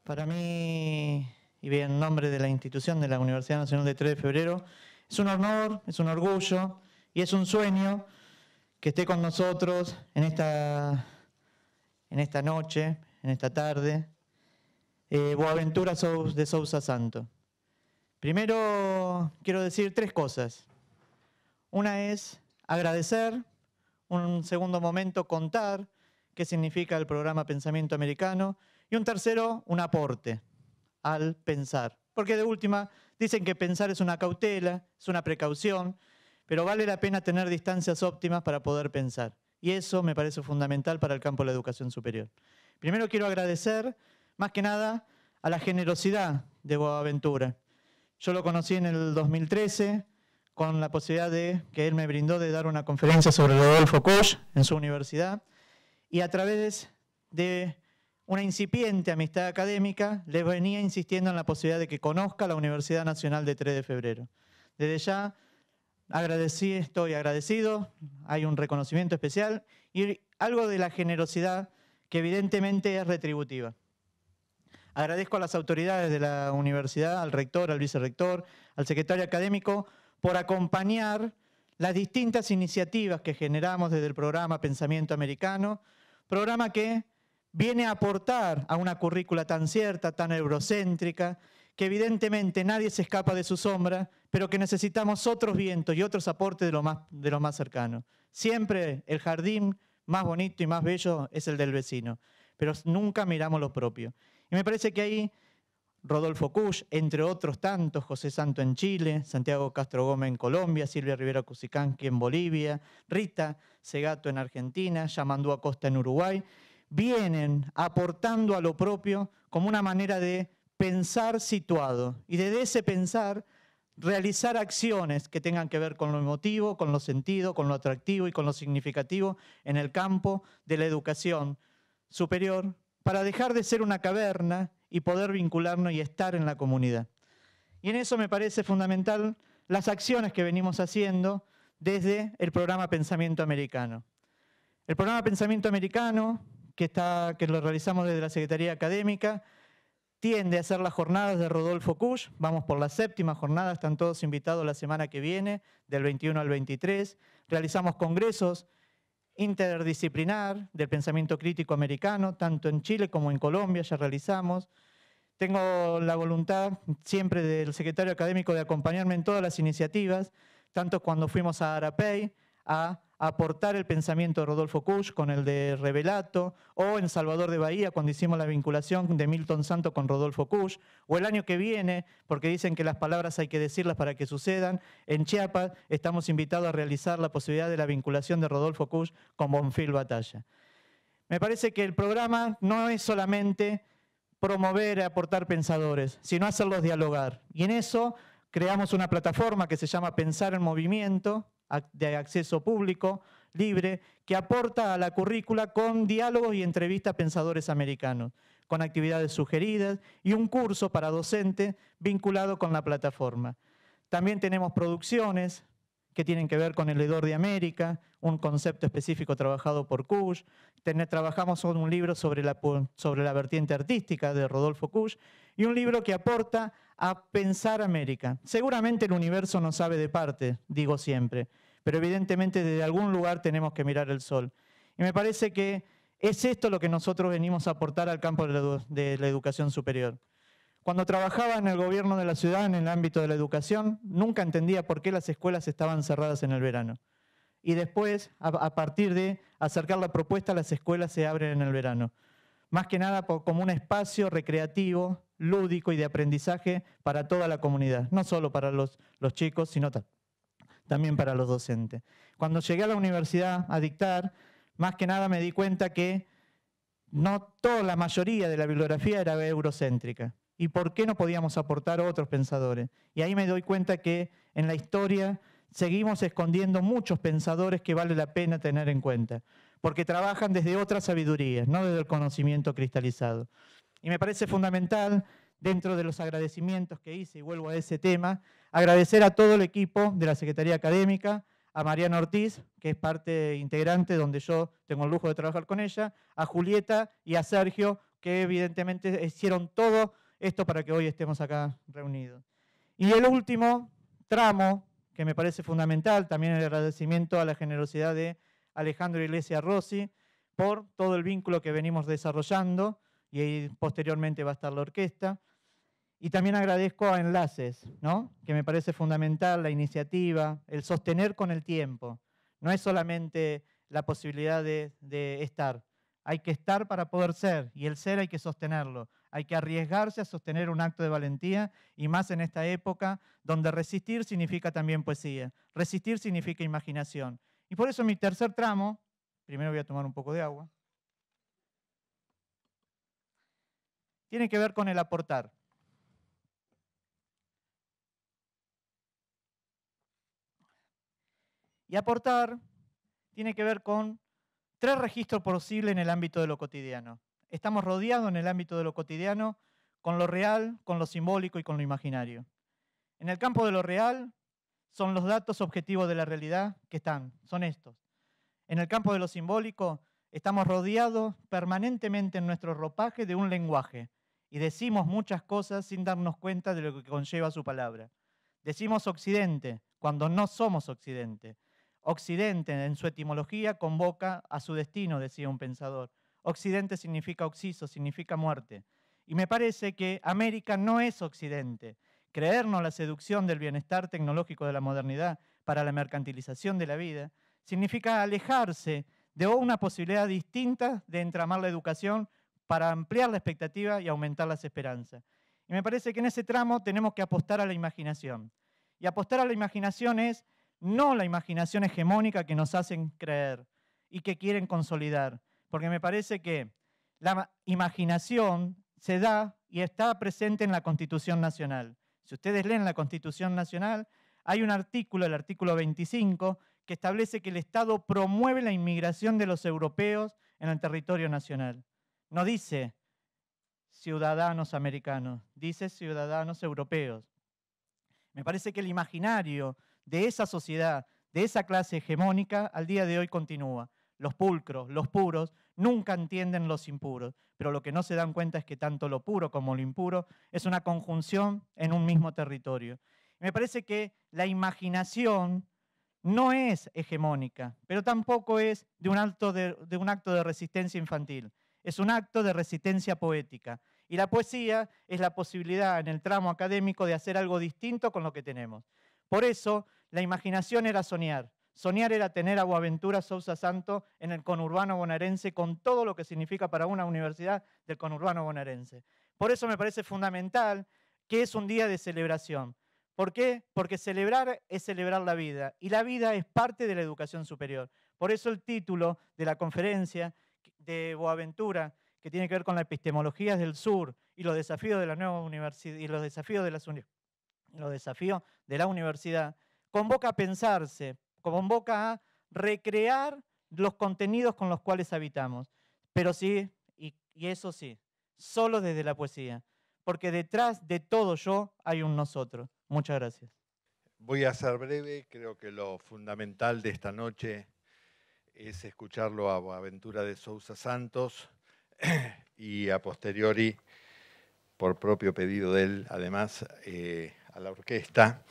Para mí, y bien en nombre de la institución de la Universidad Nacional de 3 de Febrero, es un honor, es un orgullo y es un sueño que esté con nosotros en esta noche, en esta tarde, Boaventura de Sousa Santo. Primero quiero decir tres cosas. Una es agradecer, un segundo momento contar qué significa el programa Pensamiento Americano y un tercero, un aporte al pensar. Porque de última dicen que pensar es una cautela, es una precaución, pero vale la pena tener distancias óptimas para poder pensar. Y eso me parece fundamental para el campo de la educación superior. Primero quiero agradecer, más que nada, a la generosidad de Boaventura. Yo lo conocí en el 2013 con la posibilidad que él me brindó de dar una conferencia sobre Rodolfo Koch en su universidad y a través de una incipiente amistad académica le venía insistiendo en la posibilidad de que conozca la Universidad Nacional de 3 de Febrero. Desde ya estoy agradecido, hay un reconocimiento especial y algo de la generosidad que evidentemente es retributiva. Agradezco a las autoridades de la universidad, al rector, al vicerrector, al secretario académico, por acompañar las distintas iniciativas que generamos desde el programa Pensamiento Americano, programa que viene a aportar a una currícula tan cierta, tan eurocéntrica, que evidentemente nadie se escapa de su sombra, pero que necesitamos otros vientos y otros aportes de lo más cercano. Siempre el jardín más bonito y más bello es el del vecino, pero nunca miramos lo propio. Y me parece que ahí Rodolfo Koch, entre otros tantos, José Santo en Chile, Santiago Castro Gómez en Colombia, Silvia Rivera Cusicanqui en Bolivia, Rita Segato en Argentina, Yamandú Acosta en Uruguay, vienen aportando a lo propio como una manera de pensar situado y desde ese pensar realizar acciones que tengan que ver con lo emotivo, con lo sentido, con lo atractivo y con lo significativo en el campo de la educación superior para dejar de ser una caverna y poder vincularnos y estar en la comunidad. Y en eso me parece fundamental las acciones que venimos haciendo desde el programa Pensamiento Americano. El programa Pensamiento Americano, que lo realizamos desde la Secretaría Académica, tiende a hacer las jornadas de Rodolfo Koch. Vamos por la 7ª jornada, están todos invitados la semana que viene, del 21 al 23. Realizamos congresos interdisciplinar del pensamiento crítico americano, tanto en Chile como en Colombia ya realizamos. Tengo la voluntad siempre del secretario académico de acompañarme en todas las iniciativas, tanto cuando fuimos a Arapey a aportar el pensamiento de Rodolfo Koch con el de Revelato, o en Salvador de Bahía cuando hicimos la vinculación de Milton Santo con Rodolfo Koch, o el año que viene, porque dicen que las palabras hay que decirlas para que sucedan, en Chiapas estamos invitados a realizar la posibilidad de la vinculación de Rodolfo Koch con Bonfil Batalla. Me parece que el programa no es solamente promover y aportar pensadores, sino hacerlos dialogar. Y en eso creamos una plataforma que se llama Pensar en Movimiento, de acceso público, libre, que aporta a la currícula con diálogos y entrevistas a pensadores americanos, con actividades sugeridas y un curso para docentes vinculado con la plataforma. También tenemos producciones que tienen que ver con el hedor de América, un concepto específico trabajado por Koch. Trabajamos un libro sobre la vertiente artística de Rodolfo Koch y un libro que aporta a pensar América. Seguramente el universo no sabe de parte, digo siempre, pero evidentemente desde algún lugar tenemos que mirar el sol. Y me parece que es esto lo que nosotros venimos a aportar al campo de la educación superior. Cuando trabajaba en el gobierno de la ciudad, en el ámbito de la educación, nunca entendía por qué las escuelas estaban cerradas en el verano. Y después, a partir de acercar la propuesta, las escuelas se abren en el verano. Más que nada como un espacio recreativo, lúdico y de aprendizaje para toda la comunidad. No solo para los chicos, sino también para los docentes. Cuando llegué a la universidad a dictar, más que nada me di cuenta que no toda la mayoría de la bibliografía era eurocéntrica. ¿Y por qué no podíamos aportar otros pensadores? Y ahí me doy cuenta que en la historia seguimos escondiendo muchos pensadores que vale la pena tener en cuenta, porque trabajan desde otras sabidurías, no desde el conocimiento cristalizado. Y me parece fundamental, dentro de los agradecimientos que hice, y vuelvo a ese tema, agradecer a todo el equipo de la Secretaría Académica, a Mariana Ortiz, que es parte integrante donde yo tengo el lujo de trabajar con ella, a Julieta y a Sergio, que evidentemente hicieron todo esto para que hoy estemos acá reunidos. Y el último tramo, que me parece fundamental, también el agradecimiento a la generosidad de Alejandro Iglesias Rossi por todo el vínculo que venimos desarrollando, y ahí posteriormente va a estar la orquesta. Y también agradezco a Enlaces, ¿no? Que me parece fundamental la iniciativa, el sostener con el tiempo. No es solamente la posibilidad de estar, hay que estar para poder ser, y el ser hay que sostenerlo. Hay que arriesgarse a sostener un acto de valentía, y más en esta época donde resistir significa también poesía, resistir significa imaginación. Y por eso mi tercer tramo, primero voy a tomar un poco de agua, tiene que ver con el aportar. Y aportar tiene que ver con 3 registros posibles en el ámbito de lo cotidiano. Estamos rodeados en el ámbito de lo cotidiano con lo real, con lo simbólico y con lo imaginario. En el campo de lo real son los datos objetivos de la realidad que son estos. En el campo de lo simbólico estamos rodeados permanentemente en nuestro ropaje de un lenguaje y decimos muchas cosas sin darnos cuenta de lo que conlleva su palabra. Decimos Occidente cuando no somos Occidente. Occidente, en su etimología, convoca a su destino, decía un pensador. Occidente significa oxiso, significa muerte. Y me parece que América no es Occidente. Creernos la seducción del bienestar tecnológico de la modernidad para la mercantilización de la vida significa alejarse de una posibilidad distinta de entramar la educación para ampliar la expectativa y aumentar las esperanzas. Y me parece que en ese tramo tenemos que apostar a la imaginación. Y apostar a la imaginación es no la imaginación hegemónica que nos hacen creer y que quieren consolidar, porque me parece que la imaginación se da y está presente en la Constitución Nacional. Si ustedes leen la Constitución Nacional, hay un artículo, el artículo 25, que establece que el Estado promueve la inmigración de los europeos en el territorio nacional. No dice ciudadanos americanos, dice ciudadanos europeos. Me parece que el imaginario de esa sociedad, de esa clase hegemónica, al día de hoy continúa. Los pulcros, los puros, nunca entienden los impuros, pero lo que no se dan cuenta es que tanto lo puro como lo impuro es una conjunción en un mismo territorio. Me parece que la imaginación no es hegemónica, pero tampoco es de un acto de resistencia infantil. Es un acto de resistencia poética. Y la poesía es la posibilidad en el tramo académico de hacer algo distinto con lo que tenemos. Por eso, la imaginación era soñar. Soñar era tener a Boaventura Sousa Santos en el conurbano bonaerense con todo lo que significa para una universidad del conurbano bonaerense. Por eso me parece fundamental que es un día de celebración. ¿Por qué? Porque celebrar es celebrar la vida y la vida es parte de la educación superior. Por eso el título de la conferencia de Boaventura, que tiene que ver con la epistemología del sur y los desafíos de la nueva universidad y los desafíos de la universidad, convoca a pensarse, convoca a recrear los contenidos con los cuales habitamos. Pero sí, y eso sí, solo desde la poesía, porque detrás de todo yo hay un nosotros. Muchas gracias. Voy a ser breve, creo que lo fundamental de esta noche es escucharlo a Boaventura de Sousa Santos y a posteriori, por propio pedido de él, además, a la orquesta,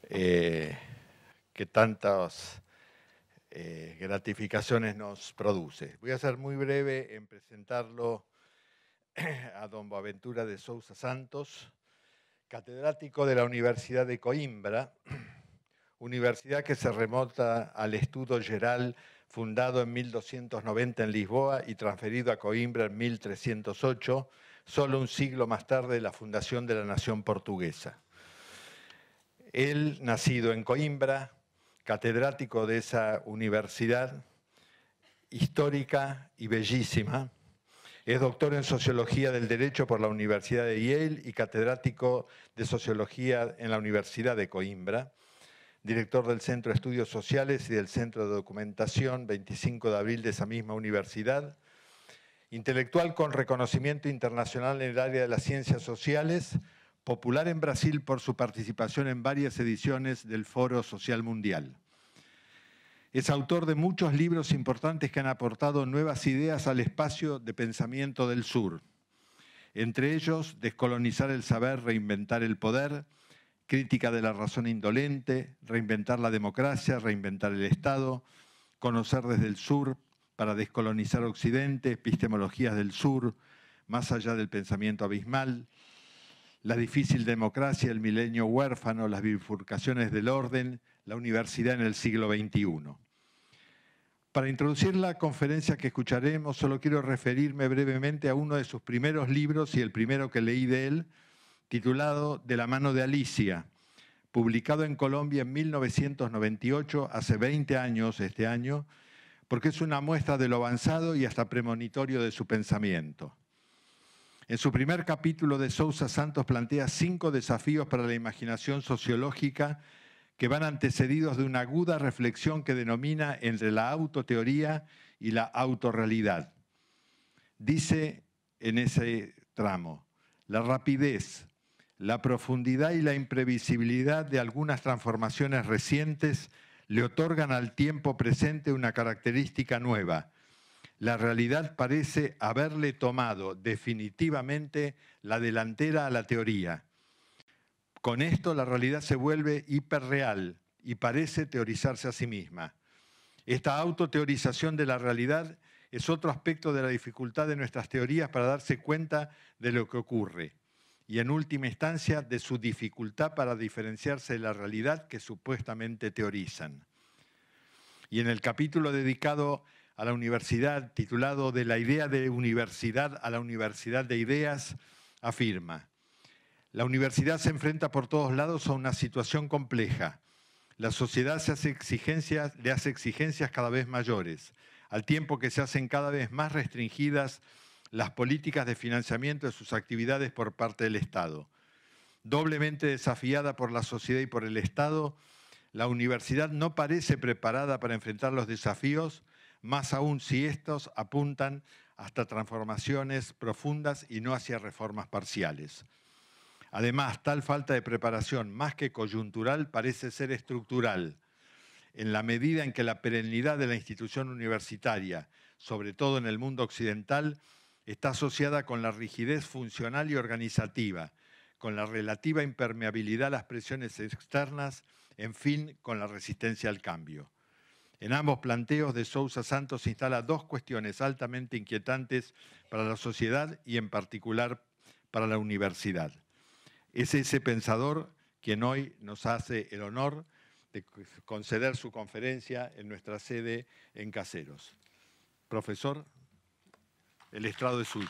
que tantas gratificaciones nos produce. Voy a ser muy breve en presentarlo a don Boaventura de Sousa Santos, catedrático de la Universidad de Coimbra, universidad que se remonta al Estudo Geral, fundado en 1290 en Lisboa y transferido a Coimbra en 1308, solo un siglo más tarde de la fundación de la nación portuguesa. Él, nacido en Coimbra, catedrático de esa universidad histórica y bellísima, es doctor en Sociología del Derecho por la Universidad de Yale y catedrático de Sociología en la Universidad de Coimbra, director del Centro de Estudios Sociales y del Centro de Documentación 25 de abril de esa misma universidad, intelectual con reconocimiento internacional en el área de las ciencias sociales, popular en Brasil por su participación en varias ediciones del Foro Social Mundial. Es autor de muchos libros importantes que han aportado nuevas ideas al espacio de pensamiento del sur. Entre ellos, Descolonizar el saber, reinventar el poder, Crítica de la razón indolente, Reinventar la democracia, reinventar el Estado, Conocer desde el sur, para descolonizar Occidente, Epistemologías del sur, Más allá del pensamiento abismal, La difícil democracia, el milenio huérfano, las bifurcaciones del orden, la universidad en el siglo XXI. Para introducir la conferencia que escucharemos, solo quiero referirme brevemente a uno de sus primeros libros y el primero que leí de él, titulado De la mano de Alicia, publicado en Colombia en 1998, hace 20 años este año, porque es una muestra de lo avanzado y hasta premonitorio de su pensamiento. En su primer capítulo, de Sousa Santos plantea 5 desafíos para la imaginación sociológica que van antecedidos de una aguda reflexión que denomina entre la autoteoría y la autorrealidad. Dice en ese tramo, la rapidez, la profundidad y la imprevisibilidad de algunas transformaciones recientes le otorgan al tiempo presente una característica nueva. La realidad parece haberle tomado definitivamente la delantera a la teoría. Con esto la realidad se vuelve hiperreal y parece teorizarse a sí misma. Esta autoteorización de la realidad es otro aspecto de la dificultad de nuestras teorías para darse cuenta de lo que ocurre y en última instancia de su dificultad para diferenciarse de la realidad que supuestamente teorizan. Y en el capítulo dedicado a la universidad, titulado De la idea de universidad a la universidad de ideas, afirma: la universidad se enfrenta por todos lados a una situación compleja. La sociedad le hace exigencias cada vez mayores, al tiempo que se hacen cada vez más restringidas las políticas de financiamiento de sus actividades por parte del Estado. Doblemente desafiada por la sociedad y por el Estado, la universidad no parece preparada para enfrentar los desafíos, más aún si estos apuntan hasta transformaciones profundas y no hacia reformas parciales. Además, tal falta de preparación, más que coyuntural, parece ser estructural, en la medida en que la perennidad de la institución universitaria, sobre todo en el mundo occidental, está asociada con la rigidez funcional y organizativa, con la relativa impermeabilidad a las presiones externas, en fin, con la resistencia al cambio. En ambos planteos, de Sousa Santos instala 2 cuestiones altamente inquietantes para la sociedad y en particular para la universidad. Es ese pensador quien hoy nos hace el honor de conceder su conferencia en nuestra sede en Caseros. Profesor, el estrado es suyo.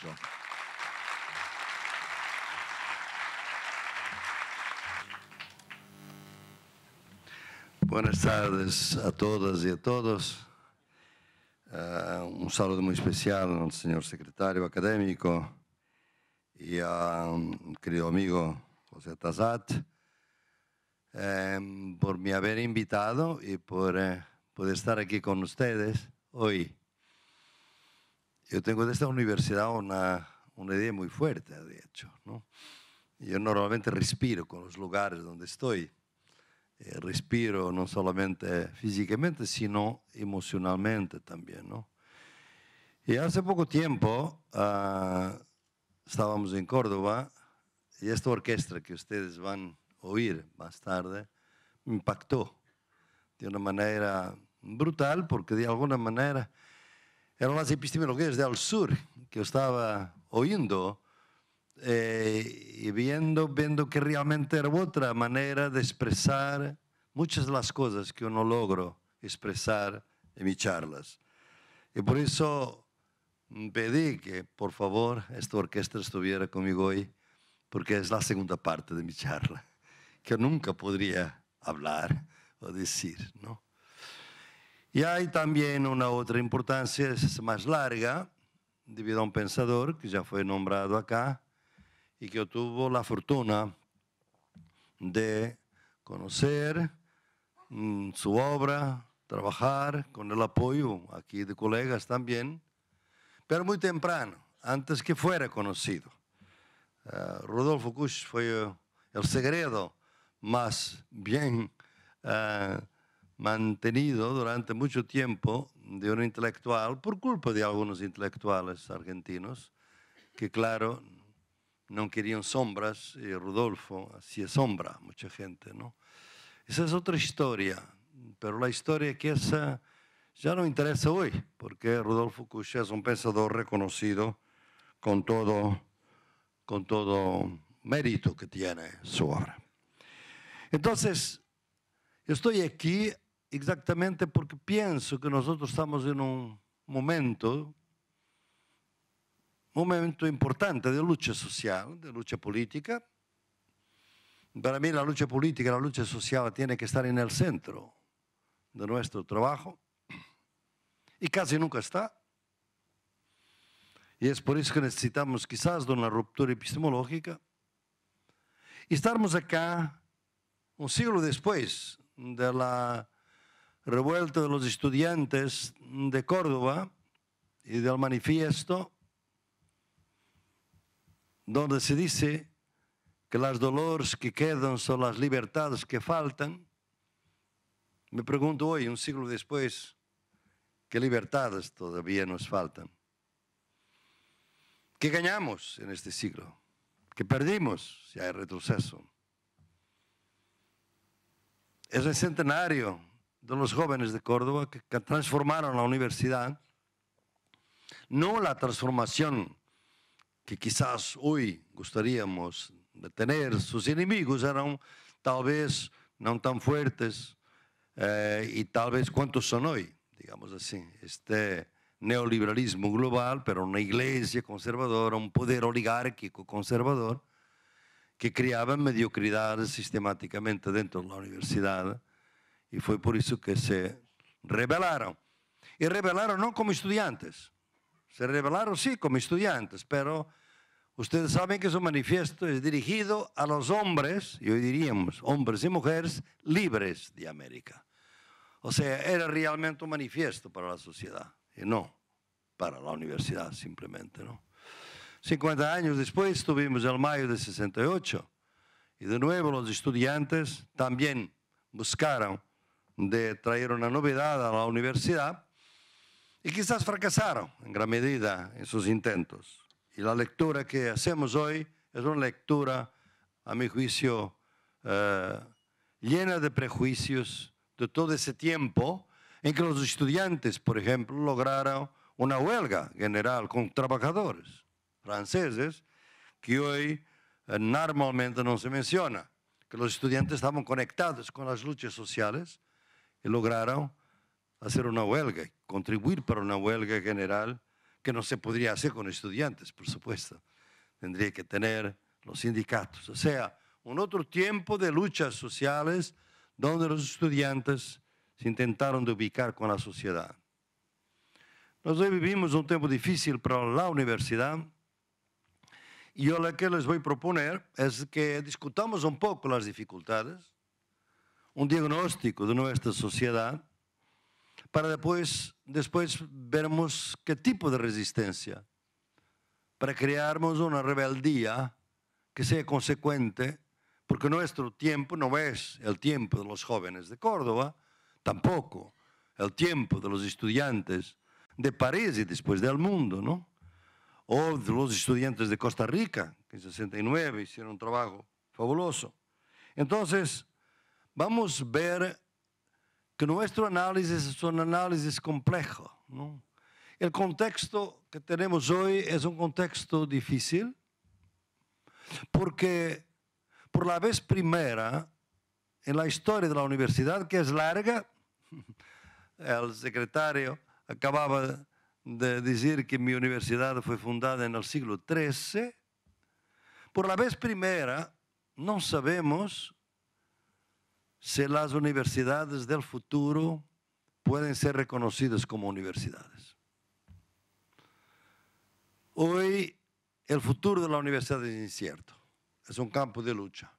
Buenas tardes a todas y a todos. Un saludo muy especial al señor secretario académico y a un querido amigo José Tazat por me haber invitado y por estar aquí con ustedes hoy. Yo tengo de esta universidad una idea muy fuerte, de hecho, ¿no? Yo normalmente respiro con los lugares donde estoy. Respiro no solamente físicamente, sino emocionalmente también, ¿no? Y hace poco tiempo estábamos en Córdoba y esta orquesta que ustedes van a oír más tarde me impactó de una manera brutal, porque de alguna manera eran las epistemologías del sur que yo estaba oyendo y viendo que realmente era otra manera de expresar muchas de las cosas que yo no logro expresar en mis charlas. Y por eso pedí que, por favor, esta orquesta estuviera conmigo hoy, porque es la segunda parte de mi charla, que nunca podría hablar o decir, ¿no? Y hay también una otra importancia, es más larga, debido a un pensador que ya fue nombrado acá, y que yo tuve la fortuna de conocer su obra, trabajar con el apoyo aquí de colegas también, pero muy temprano, antes que fuera conocido. Rodolfo Kusch fue el segredo más bien mantenido durante mucho tiempo de un intelectual, por culpa de algunos intelectuales argentinos, que claro, no querían sombras y Rodolfo hacía sombra a mucha gente, ¿no? Esa es otra historia, pero la historia que esa ya no interesa hoy, porque Rodolfo Kusch es un pensador reconocido con todo mérito que tiene su obra. Entonces, yo estoy aquí exactamente porque pienso que nosotros estamos en un momento importante de lucha social, de lucha política. Para mí la lucha política, la lucha social tiene que estar en el centro de nuestro trabajo y casi nunca está. Y es por eso que necesitamos quizás de una ruptura epistemológica. Y estamos acá un siglo después de la revuelta de los estudiantes de Córdoba y del manifiesto, donde se dice que los dolores que quedan son las libertades que faltan. Me pregunto hoy, un siglo después, ¿qué libertades todavía nos faltan? ¿Qué ganamos en este siglo? ¿Qué perdimos si hay retroceso? Es el centenario de los jóvenes de Córdoba que transformaron la universidad. No la transformación que quizás hoy gustaríamos de tener. Sus enemigos eran tal vez no tan fuertes y tal vez cuantos son hoy, digamos así. Este neoliberalismo global, pero una iglesia conservadora, un poder oligárquico conservador que creaba mediocridades sistemáticamente dentro de la universidad, y fue por eso que se rebelaron. Y rebelaron no como estudiantes, se rebelaron sí como estudiantes, pero ustedes saben que su manifiesto es dirigido a los hombres, y hoy diríamos hombres y mujeres libres de América. O sea, era realmente un manifiesto para la sociedad y no para la universidad simplemente, ¿no? 50 años después tuvimos el mayo de 68 y de nuevo los estudiantes también buscaron de traer una novedad a la universidad y quizás fracasaron en gran medida en sus intentos. Y la lectura que hacemos hoy es una lectura, a mi juicio, llena de prejuicios de todo ese tiempo en que los estudiantes, por ejemplo, lograron una huelga general con trabajadores franceses, que hoy normalmente no se menciona, que los estudiantes estaban conectados con las luchas sociales y lograron hacer una huelga, contribuir para una huelga general que no se podría hacer con estudiantes, por supuesto. Tendría que tener los sindicatos. O sea, un otro tiempo de luchas sociales donde los estudiantes se intentaron de ubicar con la sociedad. Nosotros vivimos un tiempo difícil para la universidad. Y yo lo que les voy a proponer es que discutamos un poco las dificultades, un diagnóstico de nuestra sociedad, para después vermos qué tipo de resistencia, para crearmos una rebeldía que sea consecuente, porque nuestro tiempo no es el tiempo de los jóvenes de Córdoba, tampoco el tiempo de los estudiantes de París y después del mundo, ¿no? O de los estudiantes de Costa Rica, que en 69 hicieron un trabajo fabuloso. Entonces, vamos a ver que nuestro análisis es un análisis complejo, ¿no? El contexto que tenemos hoy es un contexto difícil, porque por la vez primera en la historia de la universidad, que es larga, el secretario acababa de decir que mi universidad fue fundada en el siglo XIII. Por la vez primera, no sabemos si las universidades del futuro pueden ser reconocidas como universidades. Hoy, el futuro de la universidad es incierto. Es un campo de lucha.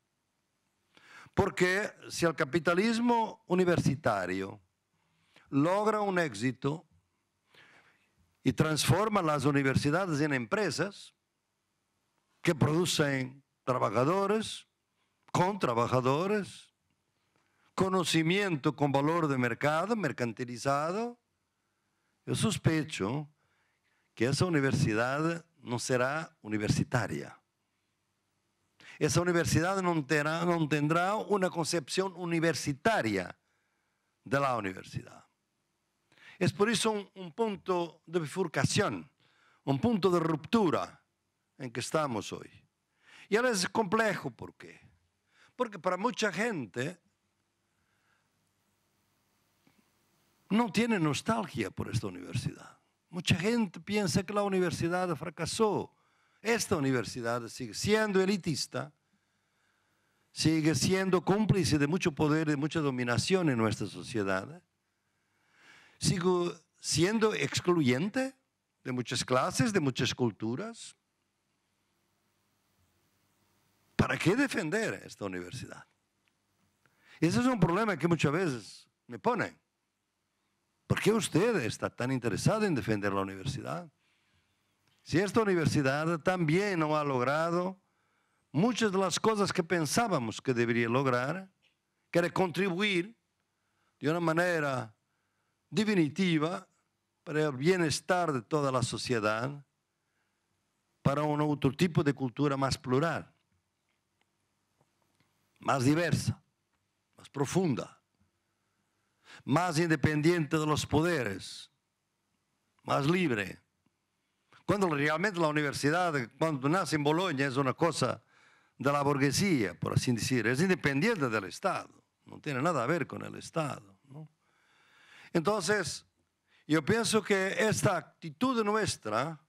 Porque si el capitalismo universitario logra un éxito y transforma las universidades en empresas que producen trabajadores, con trabajadores, conocimiento con valor de mercado, mercantilizado, yo sospecho que esa universidad no será universitaria, essa universidade não tendrá uma concepção universitária da universidade. É por isso um ponto de bifurcação, um ponto de ruptura em que estamos hoje. E é complexo, ¿por quê? Porque para muita gente não tem nostalgia por esta universidade. Muita gente pensa que a universidade fracassou. Esta universidade sigue sendo elitista, sigue siendo cómplice de mucho poder, de mucha dominación en nuestra sociedad, sigue siendo excluyente de muchas clases, de muchas culturas. ¿Para qué defender esta universidad? Ese es un problema que muchas veces me ponen. ¿Por qué usted está tan interesado en defender la universidad? Si esta universidad también no ha logrado muchas de las cosas que pensábamos que debería lograr, que era contribuir de una manera definitiva para el bienestar de toda la sociedad, para un otro tipo de cultura más plural, más diversa, más profunda, más independiente de los poderes, más libre. Cuando realmente la universidad, cuando nace en Bolonia, es una cosa de la burguesía, por así decir, es independiente del Estado, no tiene nada a ver con el Estado, ¿no? Entonces, yo pienso que esta actitud nuestra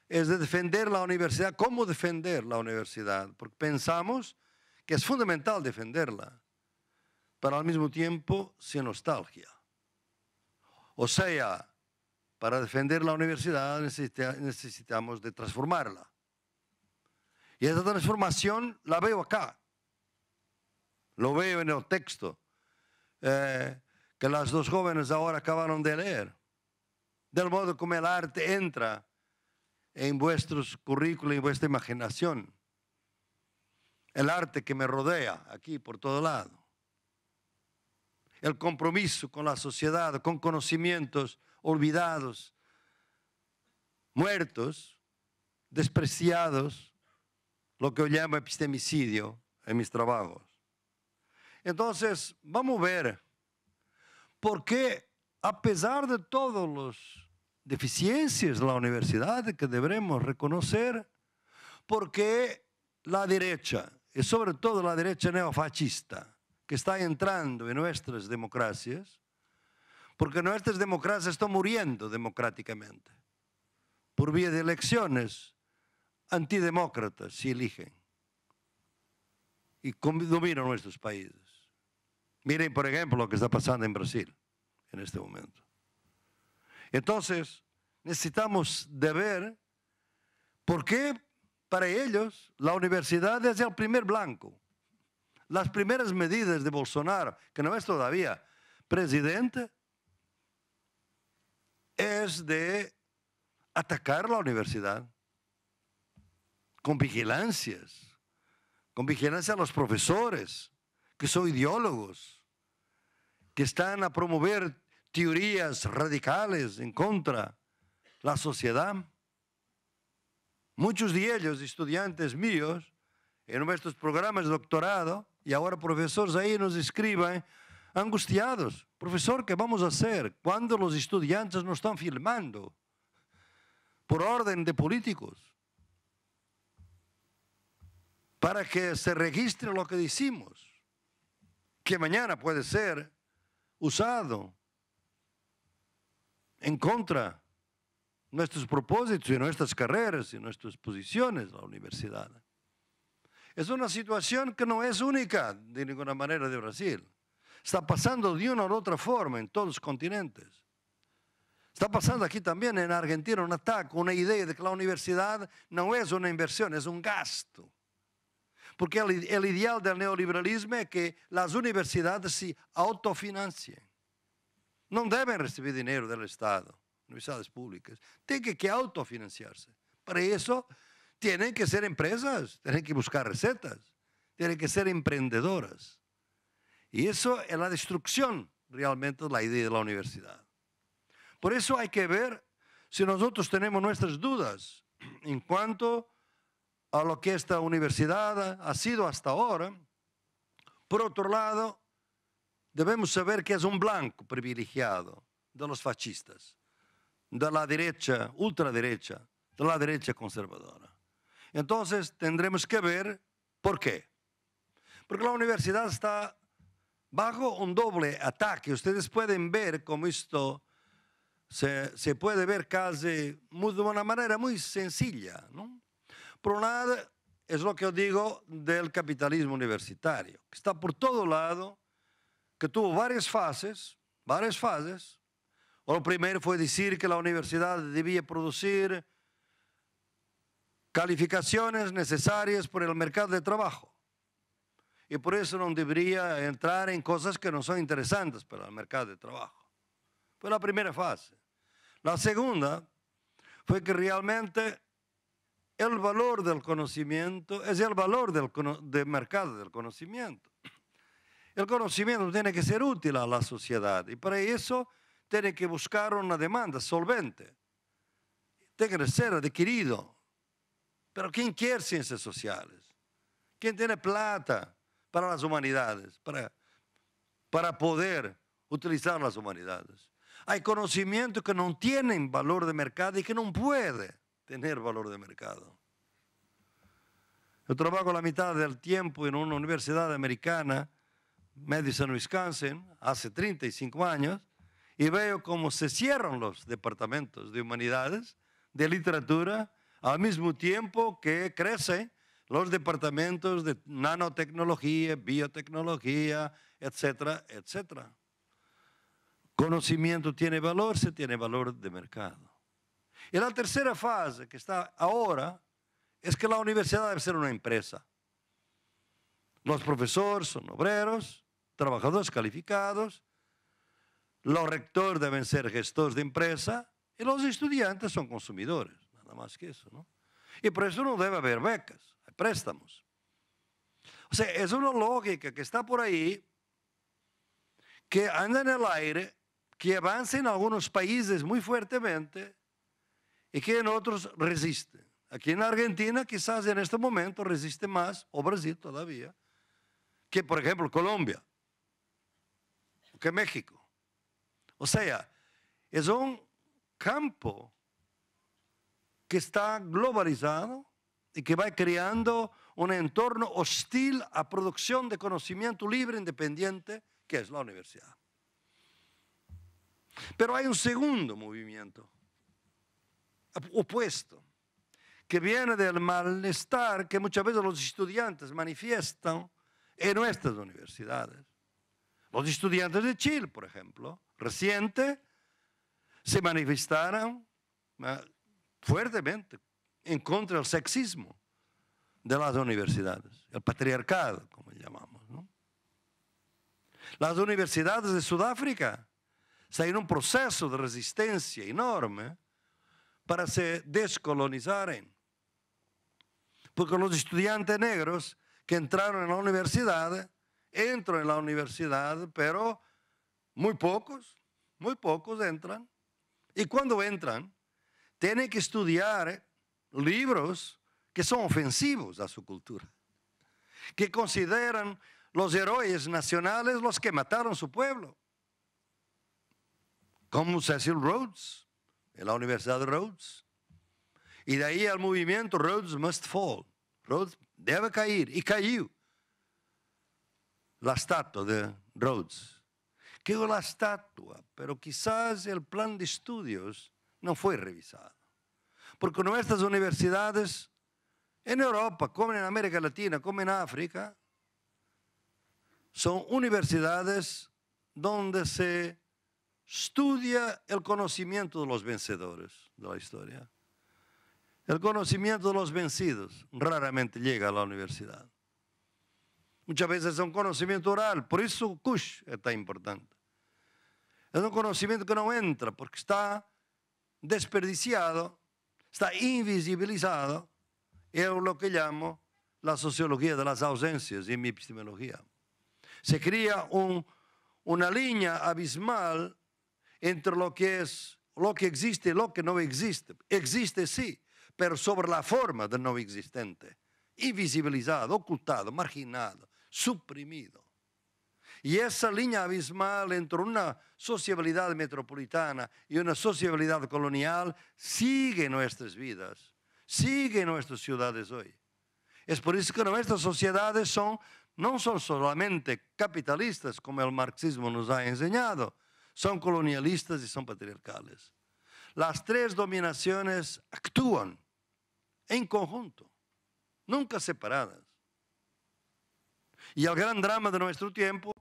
es de defender la universidad. ¿Cómo defender la universidad? Porque pensamos que es fundamental defenderla, pero al mismo tiempo sin nostalgia. O sea, para defender la universidad necesitamos de transformarla. Y esa transformación la veo acá. Lo veo en el texto que las dos jóvenes ahora acabaron de leer. Del modo como el arte entra en vuestros currículos, en vuestra imaginación. El arte que me rodea aquí por todo lado. El compromiso con la sociedad, con conocimientos olvidados, muertos, despreciados, lo que yo llamo epistemicidio en mis trabajos. Entonces, vamos a ver por qué, a pesar de todas las deficiencias de la universidad que debemos reconocer, por qué la derecha, y sobre todo la derecha neofascista, que está entrando en nuestras democracias, porque nuestras democracias están muriendo democráticamente, por vía de elecciones antidemócratas se eligen y dominan nuestros países. Miren, por ejemplo, lo que está pasando en Brasil en este momento. Entonces, necesitamos de ver por qué para ellos la universidad es el primer blanco. Las primeras medidas de Bolsonaro, que no es todavía presidente, es de atacar la universidad con vigilancias a los profesores, que son ideólogos, que están a promover teorías radicales en contra de la sociedad. Muchos de ellos, estudiantes míos, en nuestros programas de doctorado, y ahora profesores ahí nos escriben angustiados. Profesor, ¿qué vamos a hacer cuando los estudiantes nos están filmando por orden de políticos? Para que se registre lo que decimos, que mañana puede ser usado en contra de nuestros propósitos y nuestras carreras y nuestras posiciones en la universidad. Es una situación que no es única de ninguna manera de Brasil. Está pasando de una u otra forma en todos los continentes. Está pasando aquí también en Argentina un ataque, una idea de que la universidad no es una inversión, es un gasto. Porque el ideal del neoliberalismo es que las universidades se autofinancien. No deben recibir dinero del Estado, universidades públicas. Tienen que autofinanciarse. Para eso tienen que ser empresas, tienen que buscar recetas, tienen que ser emprendedoras. Y eso es la destrucción realmente de la idea de la universidad. Por eso hay que ver si nosotros tenemos nuestras dudas en cuanto a lo que esta universidad ha sido hasta ahora. Por otro lado, debemos saber que es un blanco privilegiado de los fascistas, de la derecha, ultraderecha, de la derecha conservadora. Entonces tendremos que ver por qué. Porque la universidad está bajo un doble ataque. Ustedes pueden ver cómo esto se puede ver casi de una manera muy sencilla, ¿no? Por un lado, es lo que yo digo del capitalismo universitario, que está por todo lado, que tuvo varias fases. Lo primero fue decir que la universidad debía producir calificaciones necesarias para el mercado de trabajo. Y por eso no debería entrar en cosas que no son interesantes para el mercado de trabajo. Fue la primera fase. La segunda fue que realmente el valor del conocimiento es el valor del mercado del conocimiento. El conocimiento tiene que ser útil a la sociedad y para eso tiene que buscar una demanda solvente. Tiene que ser adquirido. Pero ¿quién quiere ciencias sociales? ¿Quién tiene plata para las humanidades? Para poder utilizar las humanidades. Hay conocimientos que no tienen valor de mercado y que no pueden tener valor de mercado. Yo trabajo la mitad del tiempo en una universidad americana, Madison, Wisconsin, hace 35 años, y veo cómo se cierran los departamentos de humanidades, de literatura, al mismo tiempo que crecen los departamentos de nanotecnología, biotecnología, etcétera, etcétera. Conocimiento tiene valor, se tiene valor de mercado. Y la tercera fase que está ahora es que la universidad debe ser una empresa. Los profesores son obreros, trabajadores calificados, los rectores deben ser gestores de empresa y los estudiantes son consumidores, nada más que eso, ¿no? Y por eso no debe haber becas, hay préstamos. O sea, es una lógica que está por ahí, que anda en el aire, que avanza en algunos países muy fuertemente y que en otros resiste. Aquí en Argentina quizás en este momento resiste más, o Brasil todavía, que por ejemplo Colombia, que México. O sea, es un campo que está globalizado y que va creando un entorno hostil a producción de conocimiento libre, independiente, que es la universidad. Pero hay un segundo movimiento opuesto, que viene del malestar que muchas veces los estudiantes manifiestan en nuestras universidades. Los estudiantes de Chile, por ejemplo, reciente, se manifestaron fuertemente en contra del sexismo de las universidades, el patriarcado, como llamamos, ¿no? Las universidades de Sudáfrica están en un proceso de resistencia enorme para se descolonizaren. Porque los estudiantes negros que entraron en la universidad, entran en la universidad, pero muy pocos entran. Y cuando entran, tienen que estudiar libros que son ofensivos a su cultura, que consideran los héroes nacionales los que mataron su pueblo, como Cecil Rhodes, en la Universidad de Rhodes. Y de ahí el movimiento Rhodes Must Fall. Rhodes debe caer, y cayó la estatua de Rhodes. Quedó la estatua, pero quizás el plan de estudios no fue revisado. Porque nuestras universidades, en Europa, como en América Latina, como en África, son universidades donde se estudia el conocimiento de los vencedores de la historia. El conocimiento de los vencidos raramente llega a la universidad. Muchas veces es un conocimiento oral, por eso Kush es tan importante. Es un conocimiento que no entra porque está desperdiciado, está invisibilizado, es lo que llamo la sociología de las ausencias en mi epistemología. Se crea una línea abismal entre lo que existe y lo que no existe. Existe sí, pero sobre la forma de no existente. invisibilizado, ocultado, marginado, suprimido. Y esa línea abismal entre una sociabilidad metropolitana y una sociabilidad colonial sigue nuestras vidas, sigue nuestras ciudades hoy. Es por eso que nuestras sociedades no son solamente capitalistas, como el marxismo nos ha enseñado, son colonialistas y son patriarcales. Las tres dominaciones actúan en conjunto, nunca separadas. Y el gran drama de nuestro tiempo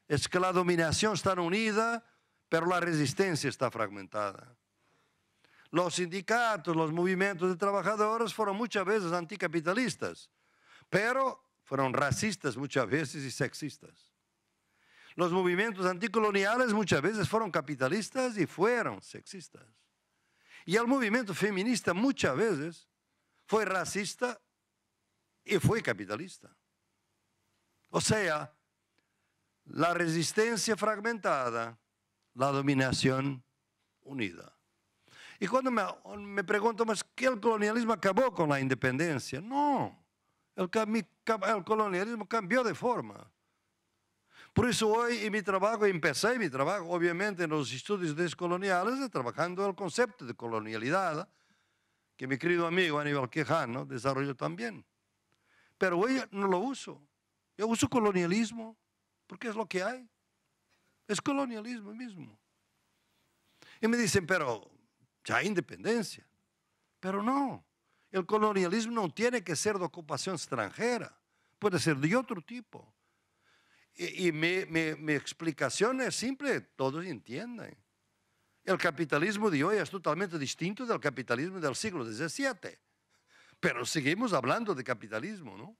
es que la dominación está unida, pero la resistencia está fragmentada. Los sindicatos, los movimientos de trabajadores fueron muchas veces anticapitalistas, pero fueron racistas muchas veces y sexistas. Los movimientos anticoloniales muchas veces fueron capitalistas y fueron sexistas. Y el movimiento feminista muchas veces fue racista y fue capitalista. O sea, la resistencia fragmentada, la dominación unida. Y cuando me pregunto, ¿mas qué el colonialismo acabó con la independencia? No, el colonialismo cambió de forma. Por eso hoy en mi trabajo, empecé mi trabajo obviamente en los estudios descoloniales, trabajando el concepto de colonialidad, que mi querido amigo Aníbal Quijano desarrolló también. Pero hoy no lo uso. Yo uso colonialismo porque es lo que hay. Es colonialismo mismo. Y me dicen, pero ya hay independencia. Pero no. El colonialismo no tiene que ser de ocupación extranjera. Puede ser de otro tipo. Y mi explicación es simple, todos entienden. El capitalismo de hoy es totalmente distinto del capitalismo del siglo XVII. Pero seguimos hablando de capitalismo, ¿no?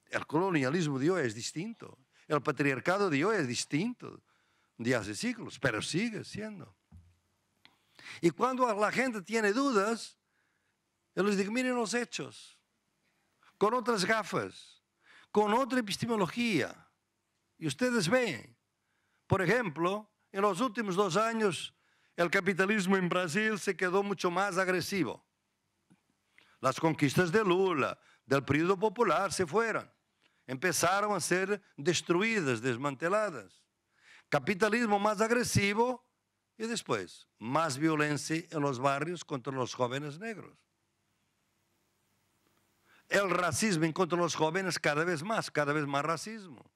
El colonialismo de hoy es distinto. El patriarcado de hoy es distinto de hace siglos, pero sigue siendo. Y cuando la gente tiene dudas, yo les digo, miren los hechos, con otras gafas, con otra epistemología. Y ustedes ven, por ejemplo, en los últimos 2 años, el capitalismo en Brasil se quedó mucho más agresivo. Las conquistas de Lula, del período popular, se fueron. Empezaron a ser destruidas, desmanteladas. Capitalismo más agresivo y después más violencia en los barrios contra los jóvenes negros. El racismo contra los jóvenes cada vez más racismo.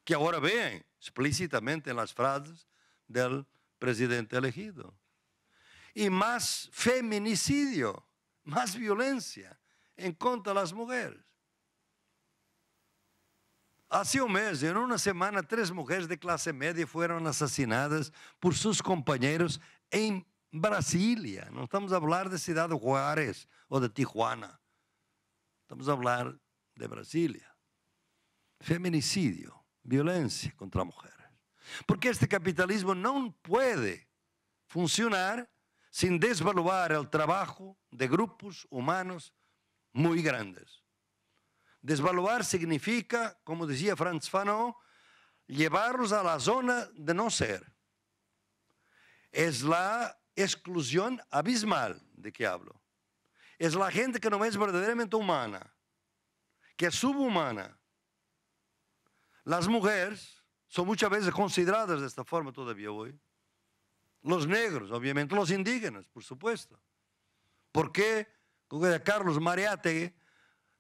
Que ahora ven explícitamente en las frases del presidente elegido. Y más feminicidio, más violencia en contra de las mujeres. Hace un mes, en una semana, 3 mujeres de clase media fueron asesinadas por sus compañeros en Brasilia. No estamos a hablar de Ciudad de Juárez o de Tijuana. Estamos a hablar de Brasilia. Feminicidio, violencia contra mujeres. Porque este capitalismo no puede funcionar sin desvaluar el trabajo de grupos humanos muy grandes. Desvaluar significa, como decía Frantz Fanon, llevarlos a la zona de no ser. Es la exclusión abismal de que hablo. Es la gente que no es verdaderamente humana, que es subhumana. Las mujeres son muchas veces consideradas de esta forma todavía hoy. Los negros, obviamente, los indígenas, por supuesto. ¿Por qué? Carlos Mariátegui,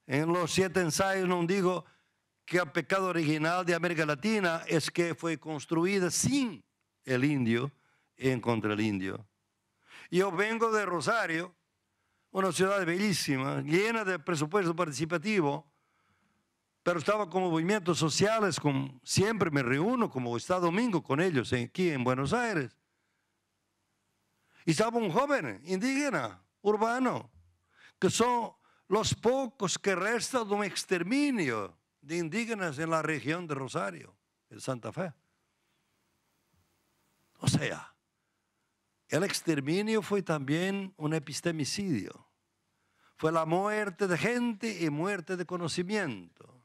en los 7 ensayos, no digo que el pecado original de América Latina es que fue construida sin el indio en contra el indio. Yo vengo de Rosario, una ciudad bellísima, llena de presupuesto participativo, pero estaba con movimientos sociales, siempre me reúno, como está domingo con ellos aquí en Buenos Aires. Y estaba un joven indígena, urbano, que son los pocos que restan de un exterminio de indígenas en la región de Rosario, en Santa Fe. O sea, el exterminio fue también un epistemicidio. Fue la muerte de gente y muerte de conocimiento.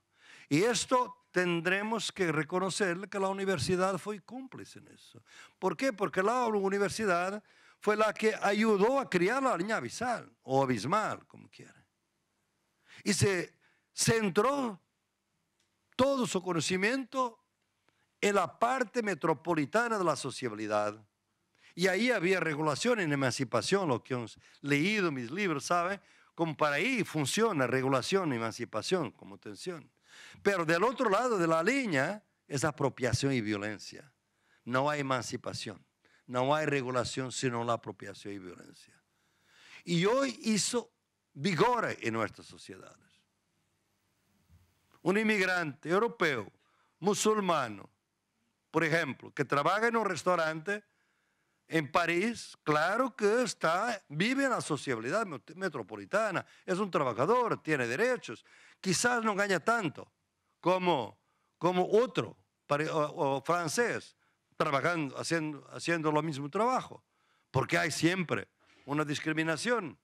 Y esto tendremos que reconocerle que la universidad fue cómplice en eso. ¿Por qué? Porque la universidad fue la que ayudó a criar la línea abisal, o abismal, como quieran. Y se centró todo su conocimiento en la parte metropolitana de la sociabilidad. Y ahí había regulación en emancipación, lo que hemos leído en mis libros, ¿sabe? Como para ahí funciona regulación, emancipación, como tensión. Pero del otro lado de la línea es apropiación y violencia. No hay emancipación, no hay regulación, sino la apropiación y violencia. Y hoy eso vigora en nuestras sociedades. Un inmigrante europeo, musulmano, por ejemplo, que trabaja en un restaurante en París, claro que vive en la sociabilidad metropolitana, es un trabajador, tiene derechos, quizás no gana tanto como otro o francés, trabajando, haciendo lo mismo trabajo, porque hay siempre una discriminación,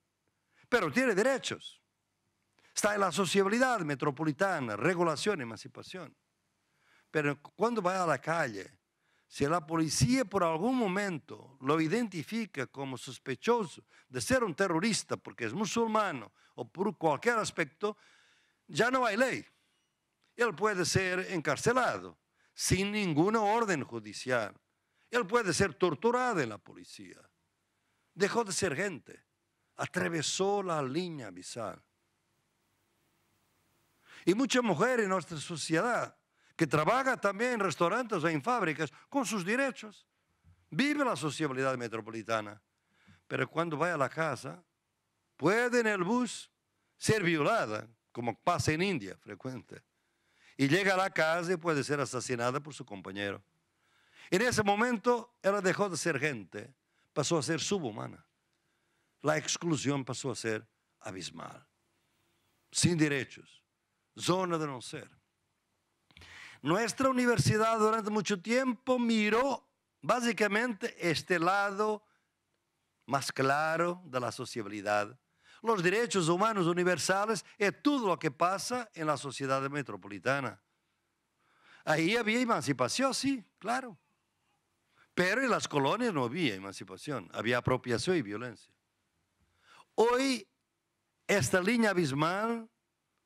pero tiene derechos. Está en la sociabilidad metropolitana, regulación, emancipación. Pero cuando va a la calle, si la policía por algún momento lo identifica como sospechoso de ser un terrorista porque es musulmano o por cualquier aspecto, ya no hay ley. Él puede ser encarcelado sin ninguna orden judicial. Él puede ser torturado en la policía. Dejó de ser gente. Atravesó la línea abisal. Y muchas mujeres en nuestra sociedad que trabajan también en restaurantes o en fábricas con sus derechos, vive la sociabilidad metropolitana. Pero cuando va a la casa, puede en el bus ser violada, como pasa en India frecuente. Y llega a la casa y puede ser asesinada por su compañero. En ese momento, ella dejó de ser gente, pasó a ser subhumana. La exclusión pasó a ser abismal, sin derechos, zona de no ser. Nuestra universidad durante mucho tiempo miró básicamente este lado más claro de la sociabilidad. Los derechos humanos universales es todo lo que pasa en la sociedad metropolitana. Ahí había emancipación, sí, claro. Pero en las colonias no había emancipación, había apropiación y violencia. Hoy esta línea abismal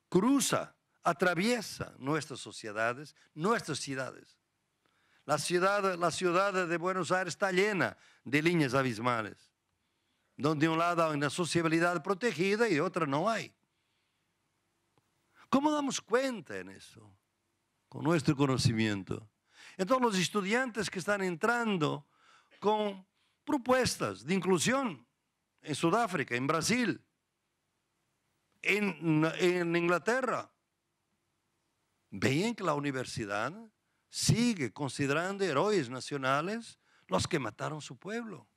cruza, atraviesa nuestras sociedades, nuestras ciudades. La ciudad de Buenos Aires está llena de líneas abismales, donde de un lado hay una sociabilidad protegida y de otra no hay. ¿Cómo damos cuenta en eso? Con nuestro conocimiento. Entonces los estudiantes que están entrando con propuestas de inclusión en Sudáfrica, en Brasil, en Inglaterra, ven que la universidad sigue considerando héroes nacionales los que mataron su pueblo.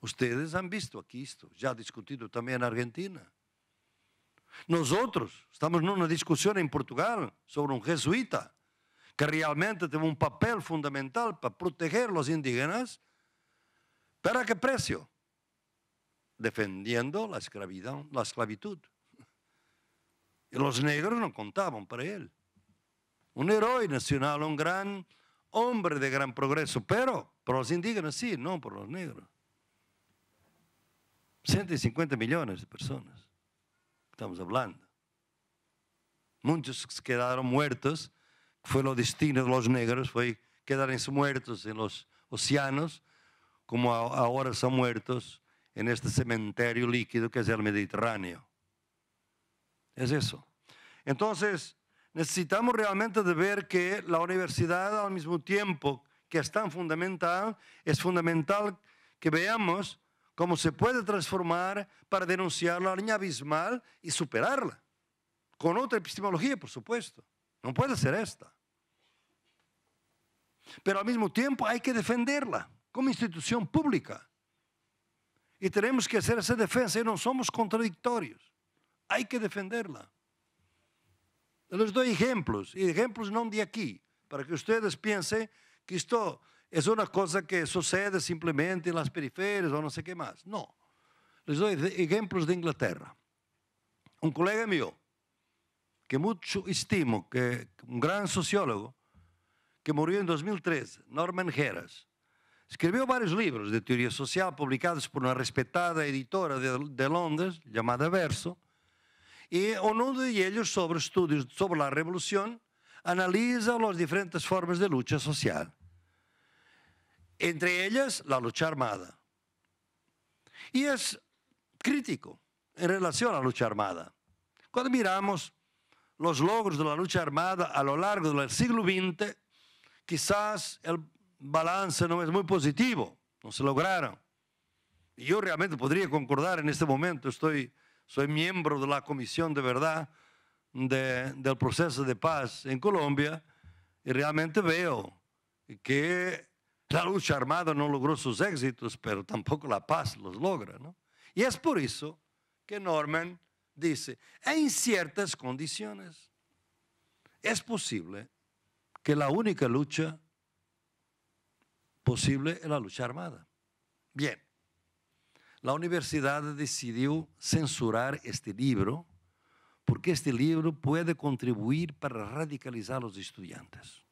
Ustedes han visto aquí esto, ya discutido también en Argentina. Nosotros estamos en una discusión en Portugal sobre un jesuita que realmente tuvo un papel fundamental para proteger a los indígenas. ¿Pero a qué precio? Defendiendo la esclavitud. Y los negros no contaban para él. Un héroe nacional, un gran hombre de gran progreso, pero para los indígenas sí, no para los negros. 150 millones de personas, estamos hablando. Muchos quedaron muertos, fue lo destino de los negros, fue quedar muertos en los océanos, como ahora son muertos en este cementerio líquido que es el Mediterráneo. Es eso. Entonces, necesitamos realmente de ver que la universidad al mismo tiempo que es tan fundamental, es fundamental que veamos cómo se puede transformar para denunciar la línea abismal y superarla. Con otra epistemología, por supuesto. No puede ser esta. Pero al mismo tiempo hay que defenderla como institución pública. Y tenemos que hacer esa defensa y no somos contradictorios. Hay que defenderla. Les doy ejemplos, y ejemplos no de aquí, para que ustedes piensen que esto es una cosa que sucede simplemente en las periferias o no sé qué más. No. Les doy ejemplos de Inglaterra. Un colega mío, que mucho estimo, que un gran sociólogo, que murió en 2013, Norman Geras, escribió varios libros de teoría social publicados por una respetada editora de Londres llamada Verso, Y uno de ellos, sobre estudios sobre la revolución, analiza las diferentes formas de lucha social. Entre ellas, la lucha armada. Y es crítico en relación a la lucha armada. Cuando miramos los logros de la lucha armada a lo largo del siglo XX, quizás el balance no es muy positivo, no se lograron. Y yo realmente podría concordar en este momento, soy miembro de la Comisión de Verdad del proceso de paz en Colombia, y realmente veo que la lucha armada no logró sus éxitos, pero tampoco la paz los logra, ¿no? Y es por eso que Norman dice, en ciertas condiciones es posible que la única lucha posible es la lucha armada. Bien, la universidad decidió censurar este libro porque este libro puede contribuir para radicalizar a los estudiantes.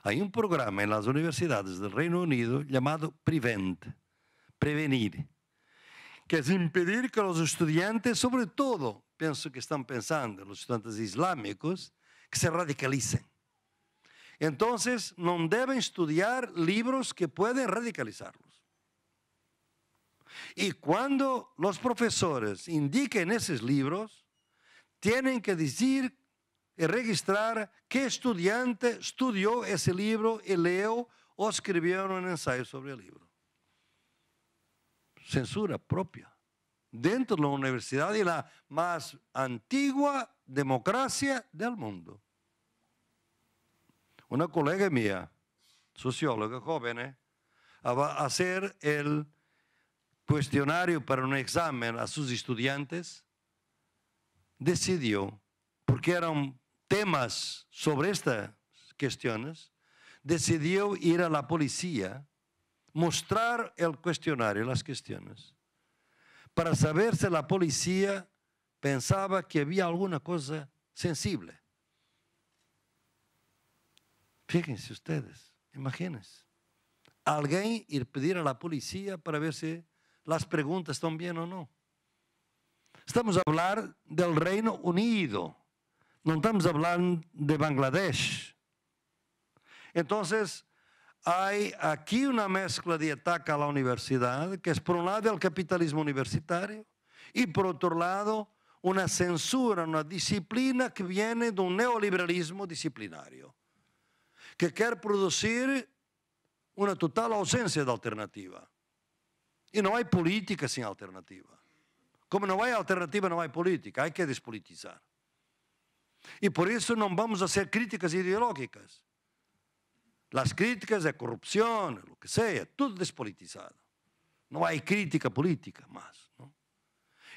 Hay un programa en las universidades del Reino Unido llamado Prevent, prevenir, que es impedir que los estudiantes, sobre todo, pienso que están pensando los estudiantes islámicos, que se radicalicen. Entonces, no deben estudiar libros que pueden radicalizarlos. Y cuando los profesores indiquen esos libros, tienen que decir y registrar qué estudiante estudió ese libro y leyó o escribió un ensayo sobre el libro. Censura propia dentro de la universidad y la más antigua democracia del mundo. Una colega mía, socióloga joven, va a hacer el cuestionario para un examen a sus estudiantes, decidió, porque eran temas sobre estas cuestiones, decidió ir a la policía, mostrar el cuestionario, las cuestiones, para saber si la policía pensaba que había alguna cosa sensible. Fíjense ustedes, imagínense. Alguien ir a pedir a la policía para ver si las preguntas están bien o no. Estamos a hablar del Reino Unido, no estamos hablando de Bangladesh. Entonces, hay aquí una mezcla de ataque a la universidad, que es por un lado el capitalismo universitario y por otro lado una censura, una disciplina que viene de un neoliberalismo disciplinario, que quiere producir una total ausencia de alternativa. Y no hay política sin alternativa. Como no hay alternativa, no hay política, hay que despolitizar. Y por eso no vamos a hacer críticas ideológicas. Las críticas de corrupción, lo que sea, todo despolitizado. No hay crítica política más, ¿no?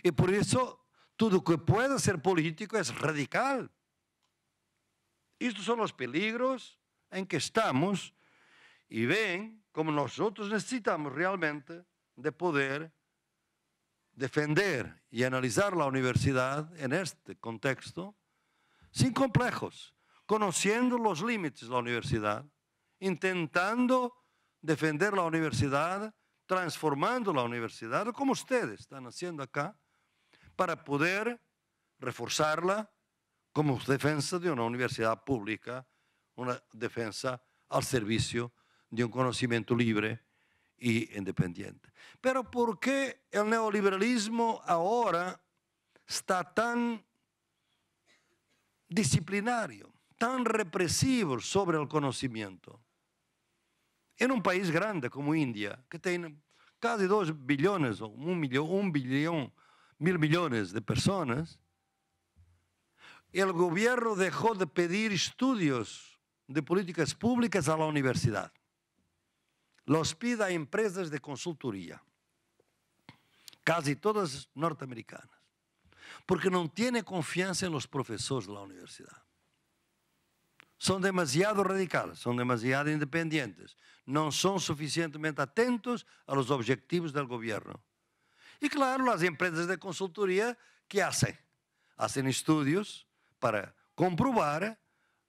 Y por eso todo que pueda ser político es radical. Estos son los peligros en que estamos y ven como nosotros necesitamos realmente de poder defender y analizar la universidad en este contexto sin complejos, conociendo los límites de la universidad, intentando defender la universidad, transformando la universidad, como ustedes están haciendo acá, para poder reforzarla como defensa de una universidad pública, una defensa al servicio de un conocimiento libre y independiente. Pero ¿por qué el neoliberalismo ahora está tan disciplinario, tan represivo sobre el conocimiento? En un país grande como India, que tiene casi 2 billones o 1 billón, 1.000 millones de personas, el gobierno dejó de pedir estudios de políticas públicas a la universidad. Los pide a empresas de consultoría, casi todas norteamericanas, porque no tiene confianza en los profesores de la universidad. Son demasiado radicales, son demasiado independientes, no son suficientemente atentos a los objetivos del gobierno. Y claro, las empresas de consultoría, ¿qué hacen? Hacen estudios para comprobar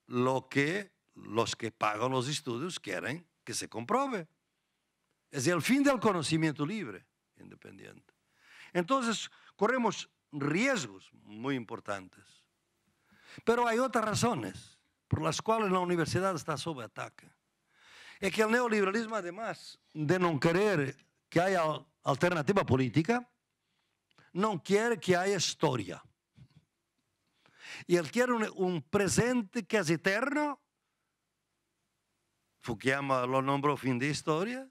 lo que los que pagan los estudios quieren que se compruebe. Es el fin del conocimiento libre, independiente. Entonces, corremos riesgos muy importantes. Pero hay otras razones por las cuales la universidad está sob ataque. Es que el neoliberalismo, además de no querer que haya alternativa política, no quiere que haya historia. Y él quiere un presente que es eterno. Fukuyama lo nombró fin de historia,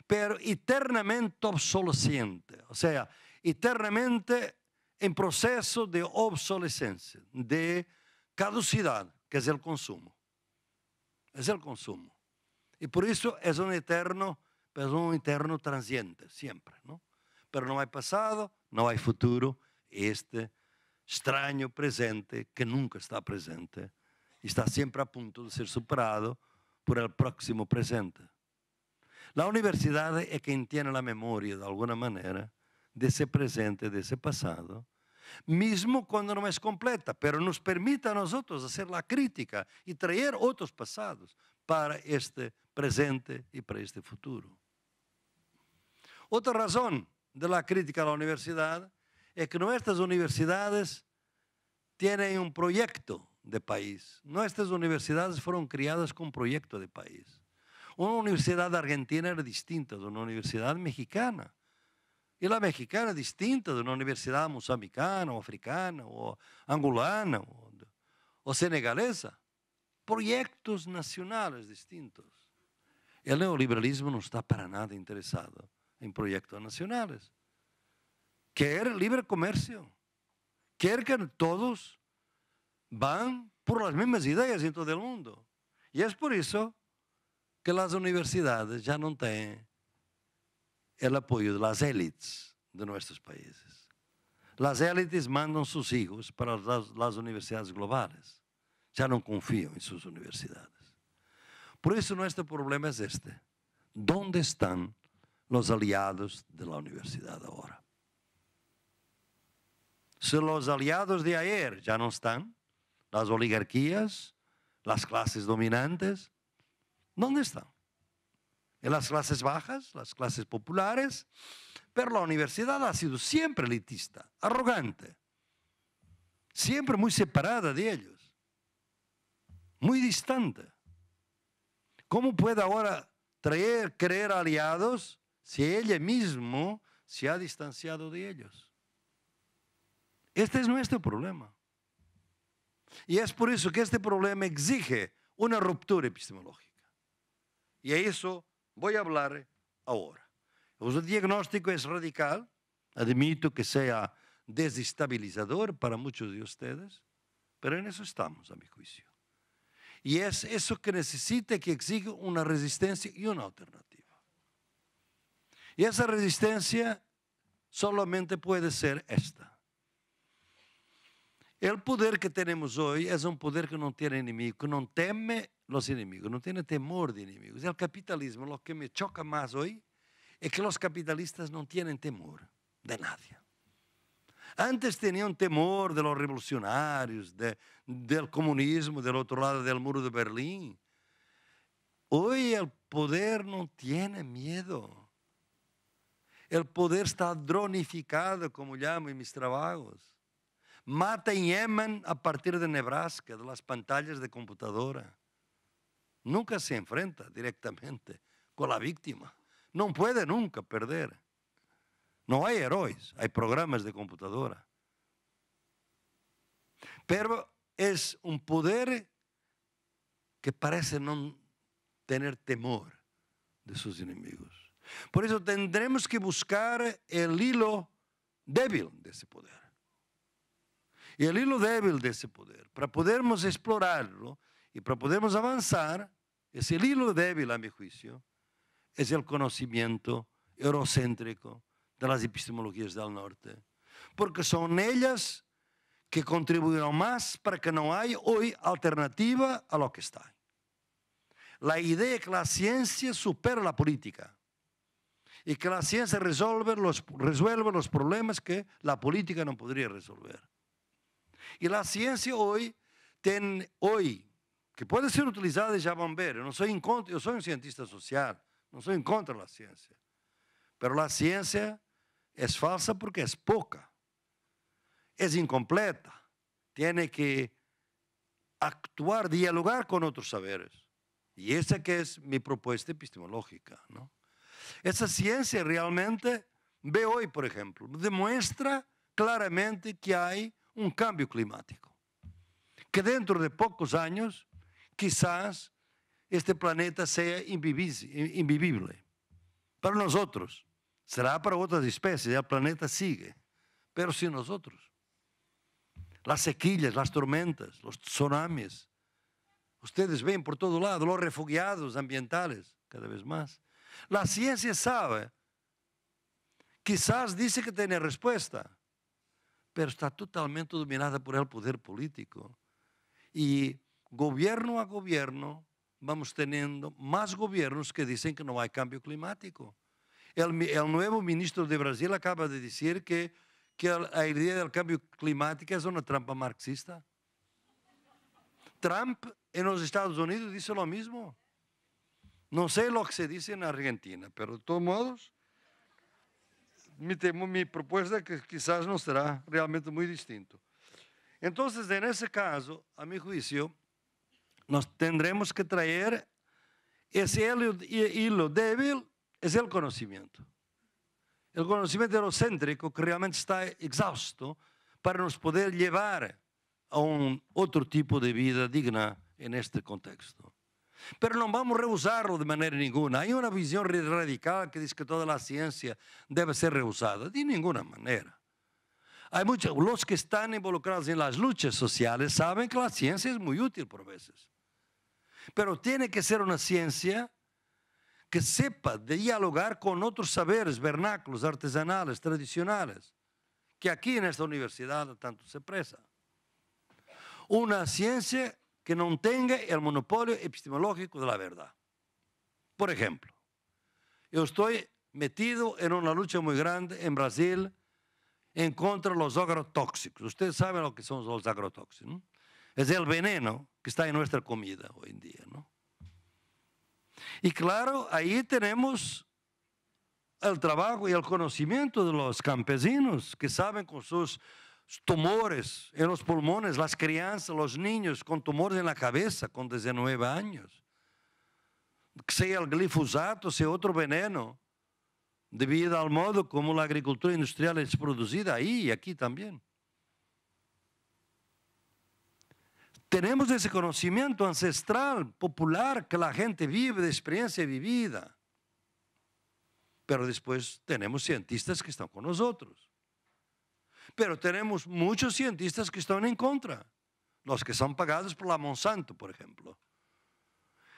pero eternamente obsolescente. O sea, eternamente en proceso de obsolescencia, de caducidad, que es el consumo. Es el consumo. Y por eso es un eterno transiente, siempre, ¿no? Pero no hay pasado, no hay futuro. Este extraño presente que nunca está presente y está siempre a punto de ser superado por el próximo presente. La universidad es quien tiene la memoria, de alguna manera, de ese presente, de ese pasado, mismo cuando no es completa, pero nos permite a nosotros hacer la crítica y traer otros pasados para este presente y para este futuro. Otra razón de la crítica a la universidad es que nuestras universidades tienen un proyecto de país. Nuestras universidades fueron criadas con un proyecto de país. Una universidad argentina era distinta de una universidad mexicana. Y la mexicana es distinta de una universidad mozambicana o africana o angolana o senegalesa. Proyectos nacionales distintos. El neoliberalismo no está para nada interesado en proyectos nacionales. Quiere libre comercio. Quiere que todos van por las mismas ideas en todo el mundo. Y es por eso que las universidades ya no tienen el apoyo de las élites de nuestros países. Las élites mandan sus hijos para las universidades globales. Ya no confían en sus universidades. Por eso nuestro problema es este. ¿Dónde están los aliados de la universidad ahora? Si los aliados de ayer ya no están, las oligarquías, las clases dominantes, ¿dónde están? En las clases bajas, las clases populares, pero la universidad ha sido siempre elitista, arrogante, siempre muy separada de ellos, muy distante. ¿Cómo puede ahora creer aliados si ella mismo se ha distanciado de ellos? Este es nuestro problema. Y es por eso que este problema exige una ruptura epistemológica. Y a eso voy a hablar ahora. El diagnóstico es radical, admito que sea desestabilizador para muchos de ustedes, pero en eso estamos, a mi juicio. Y es eso que necesita, que exige una resistencia y una alternativa. Y esa resistencia solamente puede ser esta. El poder que tenemos hoy es un poder que no tiene enemigo, que no teme los enemigos, no tiene temor de enemigos. El capitalismo, lo que me choca más hoy, es que los capitalistas no tienen temor de nadie. Antes tenían temor de los revolucionarios, del comunismo, del otro lado del muro de Berlín. Hoy el poder no tiene miedo. El poder está dronificado, como llamo en mis trabajos. Mata en Yemen a partir de Nebraska, de las pantallas de computadora. Nunca se enfrenta directamente con la víctima. No puede nunca perder. No hay héroes, hay programas de computadora. Pero es un poder que parece no tener temor de sus enemigos. Por eso tendremos que buscar el hilo débil de ese poder. Y el hilo débil de ese poder, para podermos explorarlo y para podermos avanzar, ese hilo débil, a mi juicio, es el conocimiento eurocéntrico de las epistemologías del norte. Porque son ellas que contribuyeron más para que no haya hoy alternativa a lo que está. La idea es que la ciencia supera la política y que la ciencia resuelve los problemas que la política no podría resolver. Y la ciencia hoy, que puede ser utilizada, ya van a ver, yo soy un cientista social, no soy en contra de la ciencia, pero la ciencia es falsa porque es poca. es incompleta. Tiene que actuar, dialogar con otros saberes. Y esa que es mi propuesta epistemológica, ¿no? Esa ciencia realmente, ve hoy, por ejemplo, demuestra claramente que hay un cambio climático. Que dentro de pocos años, quizás este planeta sea invivible. Para nosotros, será para otras especies, el planeta sigue, pero sin nosotros. Las sequías, las tormentas, los tsunamis, ustedes ven por todo lado, los refugiados ambientales, cada vez más. La ciencia sabe, quizás dice que tiene respuesta, pero está totalmente dominada por el poder político. Y gobierno a gobierno vamos teniendo más gobiernos que dicen que no hay cambio climático. El nuevo ministro de Brasil acaba de decir que la idea del cambio climático es una trampa marxista. Trump en los Estados Unidos dice lo mismo. No sé lo que se dice en Argentina, pero de todos modos, mi propuesta es que quizás no será realmente muy distinto. Entonces, en ese caso, a mi juicio, nos tendremos que traer ese hilo débil, es el conocimiento. El conocimiento eurocéntrico que realmente está exhausto para nos poder llevar a un otro tipo de vida digna en este contexto. Pero no vamos a rehusarlo de manera ninguna. Hay una visión radical que dice que toda la ciencia debe ser rehusada. De ninguna manera. Hay muchos, los que están involucrados en las luchas sociales saben que la ciencia es muy útil por veces. Pero tiene que ser una ciencia que sepa dialogar con otros saberes vernáculos, artesanales, tradicionales, que aquí en esta universidad tanto se expresa. Una ciencia que no tenga el monopolio epistemológico de la verdad. Por ejemplo, yo estoy metido en una lucha muy grande en Brasil en contra de los agrotóxicos. Ustedes saben lo que son los agrotóxicos, ¿no? Es el veneno que está en nuestra comida hoy en día, ¿no? Y claro, ahí tenemos el trabajo y el conocimiento de los campesinos que saben con sus tumores en los pulmones, las crianzas, los niños con tumores en la cabeza con 19 años. Sea el glifosato, sea otro veneno, debido al modo como la agricultura industrial es producida ahí y aquí también. Tenemos ese conocimiento ancestral, popular, que la gente vive, de experiencia vivida. Pero después tenemos cientistas que están con nosotros. Pero tenemos muchos cientistas que están en contra. Los que son pagados por la Monsanto, por ejemplo.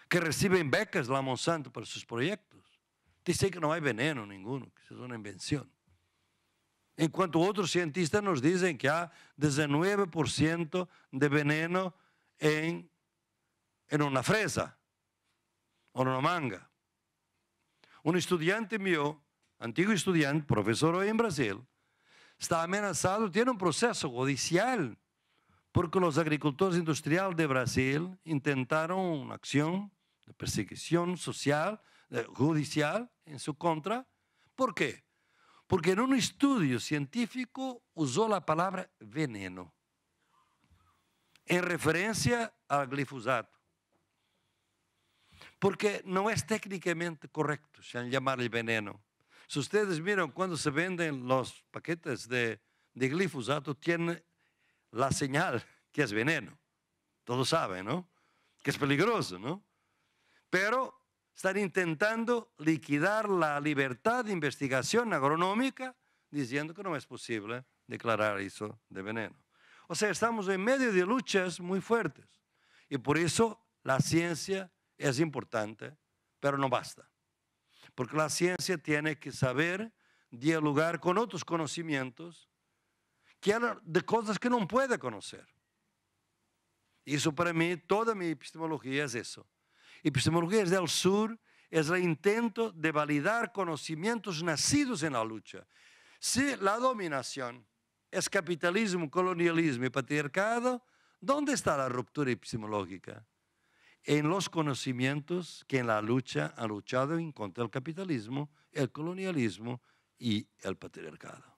Que reciben becas de la Monsanto para sus proyectos. Dicen que no hay veneno ninguno, que es una invención. En cuanto otros cientistas nos dicen que hay 19% de veneno en una fresa o en una manga. Un estudiante mío, antiguo estudiante, profesor hoy en Brasil, está amenazado, tiene un proceso judicial, porque los agricultores industriales de Brasil intentaron una acción de persecución social, judicial, en su contra. ¿Por qué? Porque en un estudio científico usó la palabra veneno, en referencia al glifosato. Porque no es técnicamente correcto llamarle veneno. Si ustedes miran cuando se venden los paquetes de glifosato, tiene la señal que es veneno. Todos saben, ¿no? Que es peligroso, ¿no? Pero están intentando liquidar la libertad de investigación agronómica diciendo que no es posible declarar eso de veneno. O sea, estamos en medio de luchas muy fuertes. Y por eso la ciencia es importante, pero no basta. Porque la ciencia tiene que saber dialogar con otros conocimientos de cosas que no puede conocer. Y eso para mí, toda mi epistemología es eso. Epistemología es del sur, es el intento de validar conocimientos nacidos en la lucha. Si la dominación es capitalismo, colonialismo y patriarcado, ¿dónde está la ruptura epistemológica? En los conocimientos que en la lucha han luchado en contra del capitalismo, el colonialismo y el patriarcado.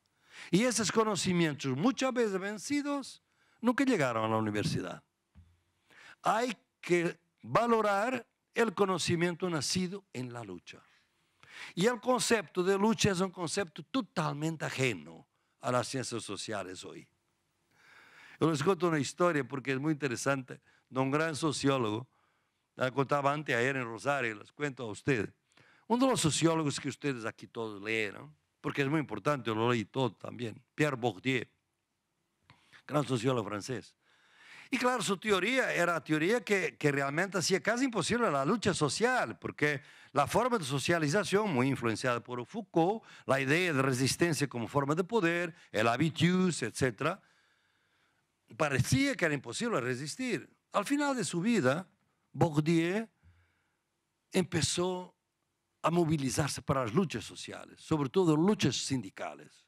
Y esos conocimientos, muchas veces vencidos, nunca llegaron a la universidad. Hay que valorar el conocimiento nacido en la lucha. Y el concepto de lucha es un concepto totalmente ajeno a las ciencias sociales hoy. Yo les cuento una historia porque es muy interesante de un gran sociólogo. La contaba antes ayer en Rosario, les cuento a ustedes. Uno de los sociólogos que ustedes aquí todos leyeron, porque es muy importante, yo lo leí todo también, Pierre Bourdieu, gran sociólogo francés. Y claro, su teoría era una teoría que realmente hacía casi imposible la lucha social, porque la forma de socialización, muy influenciada por Foucault, la idea de resistencia como forma de poder, el habitus, etc., parecía que era imposible resistir. Al final de su vida, Bourdieu empezó a movilizarse para las luchas sociales, sobre todo luchas sindicales.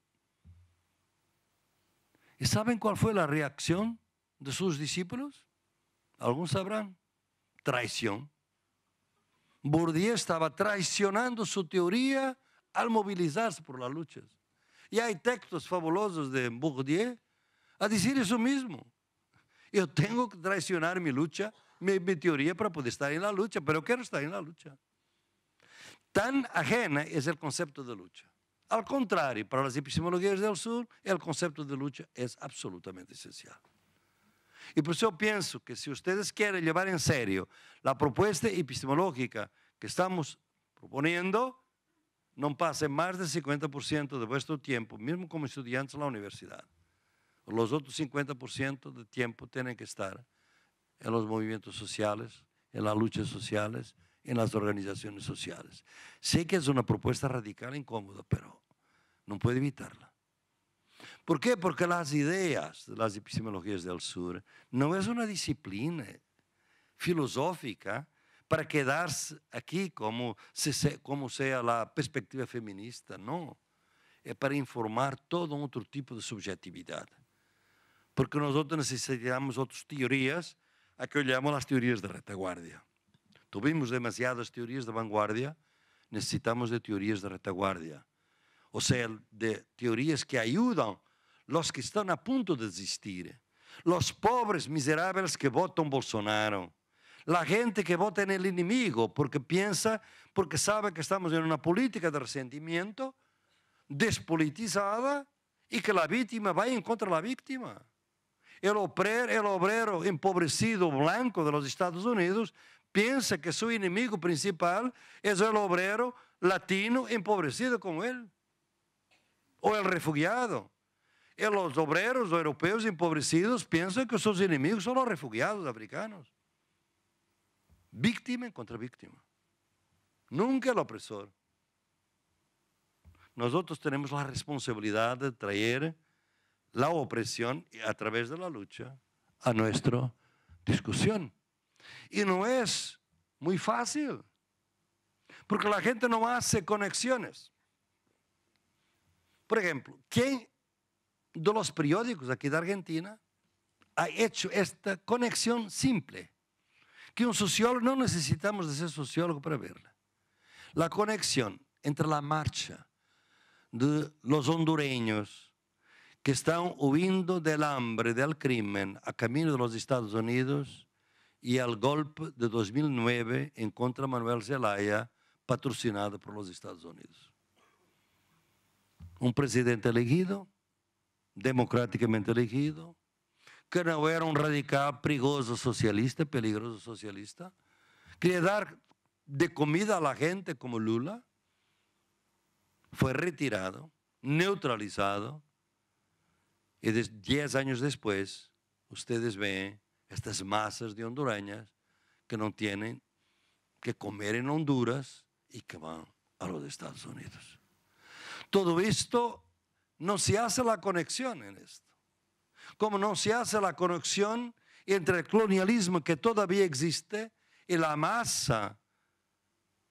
¿Y saben cuál fue la reacción de sus discípulos? Algunos sabrán. Traición. Bourdieu estaba traicionando su teoría al movilizarse por las luchas. Y hay textos fabulosos de Bourdieu a decir eso mismo. Yo tengo que traicionar mi lucha, mi teoría para poder estar en la lucha, pero quiero estar en la lucha. Tan ajena es el concepto de lucha. Al contrario, para las epistemologías del sur, el concepto de lucha es absolutamente esencial. Y por eso pienso que si ustedes quieren llevar en serio la propuesta epistemológica que estamos proponiendo, no pasen más del 50% de vuestro tiempo, mismo como estudiantes en la universidad. Los otros 50% de tiempo tienen que estar en los movimientos sociales, en las luchas sociales, en las organizaciones sociales. Sé que es una propuesta radical e incómoda, pero no puede evitarla. ¿Por qué? Porque las ideas de las epistemologías del sur no es una disciplina filosófica para quedarse aquí como sea la perspectiva feminista, no. Es para informar todo otro tipo de subjetividad. Porque nosotros necesitamos otras teorías, a que llamamos las teorías de retaguardia. Tuvimos demasiadas teorías de vanguardia, necesitamos de teorías de retaguardia. O sea, de teorías que ayudan a los que están a punto de desistir. Los pobres miserables que votan Bolsonaro. La gente que vota en el enemigo porque piensa, porque sabe que estamos en una política de resentimiento despolitizada y que la víctima va en contra de la víctima. El obrero empobrecido blanco de los Estados Unidos piensa que su enemigo principal es el obrero latino empobrecido como él, o el refugiado. Y los obreros europeos empobrecidos piensan que sus enemigos son los refugiados africanos. Víctima contra víctima. Nunca el opresor. Nosotros tenemos la responsabilidad de traer la opresión a través de la lucha a nuestra discusión. Y no es muy fácil, porque la gente no hace conexiones. Por ejemplo, ¿quién de los periódicos aquí de Argentina ha hecho esta conexión simple? Que un sociólogo, no necesitamos de ser sociólogo para verla. La conexión entre la marcha de los hondureños que están huyendo del hambre, del crimen, a camino de los Estados Unidos, y el golpe de 2009 en contra de Manuel Zelaya, patrocinado por los Estados Unidos. Un presidente elegido, democráticamente elegido, que no era un radical perigoso socialista, peligroso socialista, quería dar de comida a la gente como Lula, fue retirado, neutralizado, y 10 años después, ustedes ven estas masas de hondureñas que no tienen que comer en Honduras y que van a los Estados Unidos. Todo esto no se hace la conexión en esto. Como no se hace la conexión entre el colonialismo que todavía existe y la masa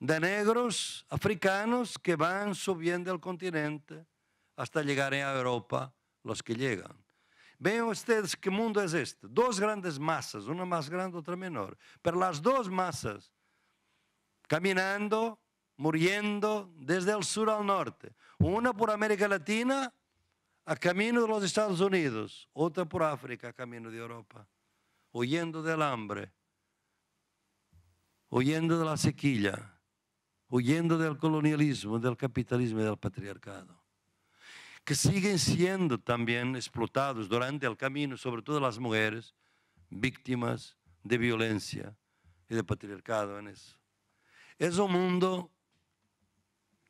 de negros africanos que van subiendo el continente hasta llegar a Europa, los que llegan. Vean ustedes qué mundo es este. Dos grandes masas, una más grande, otra menor. Pero las dos masas caminando, muriendo desde el sur al norte. Una por América Latina a camino de los Estados Unidos, otra por África, a camino de Europa, huyendo del hambre, huyendo de la sequía, huyendo del colonialismo, del capitalismo y del patriarcado, que siguen siendo también explotados durante el camino, sobre todo las mujeres, víctimas de violencia y de patriarcado en eso. Es un mundo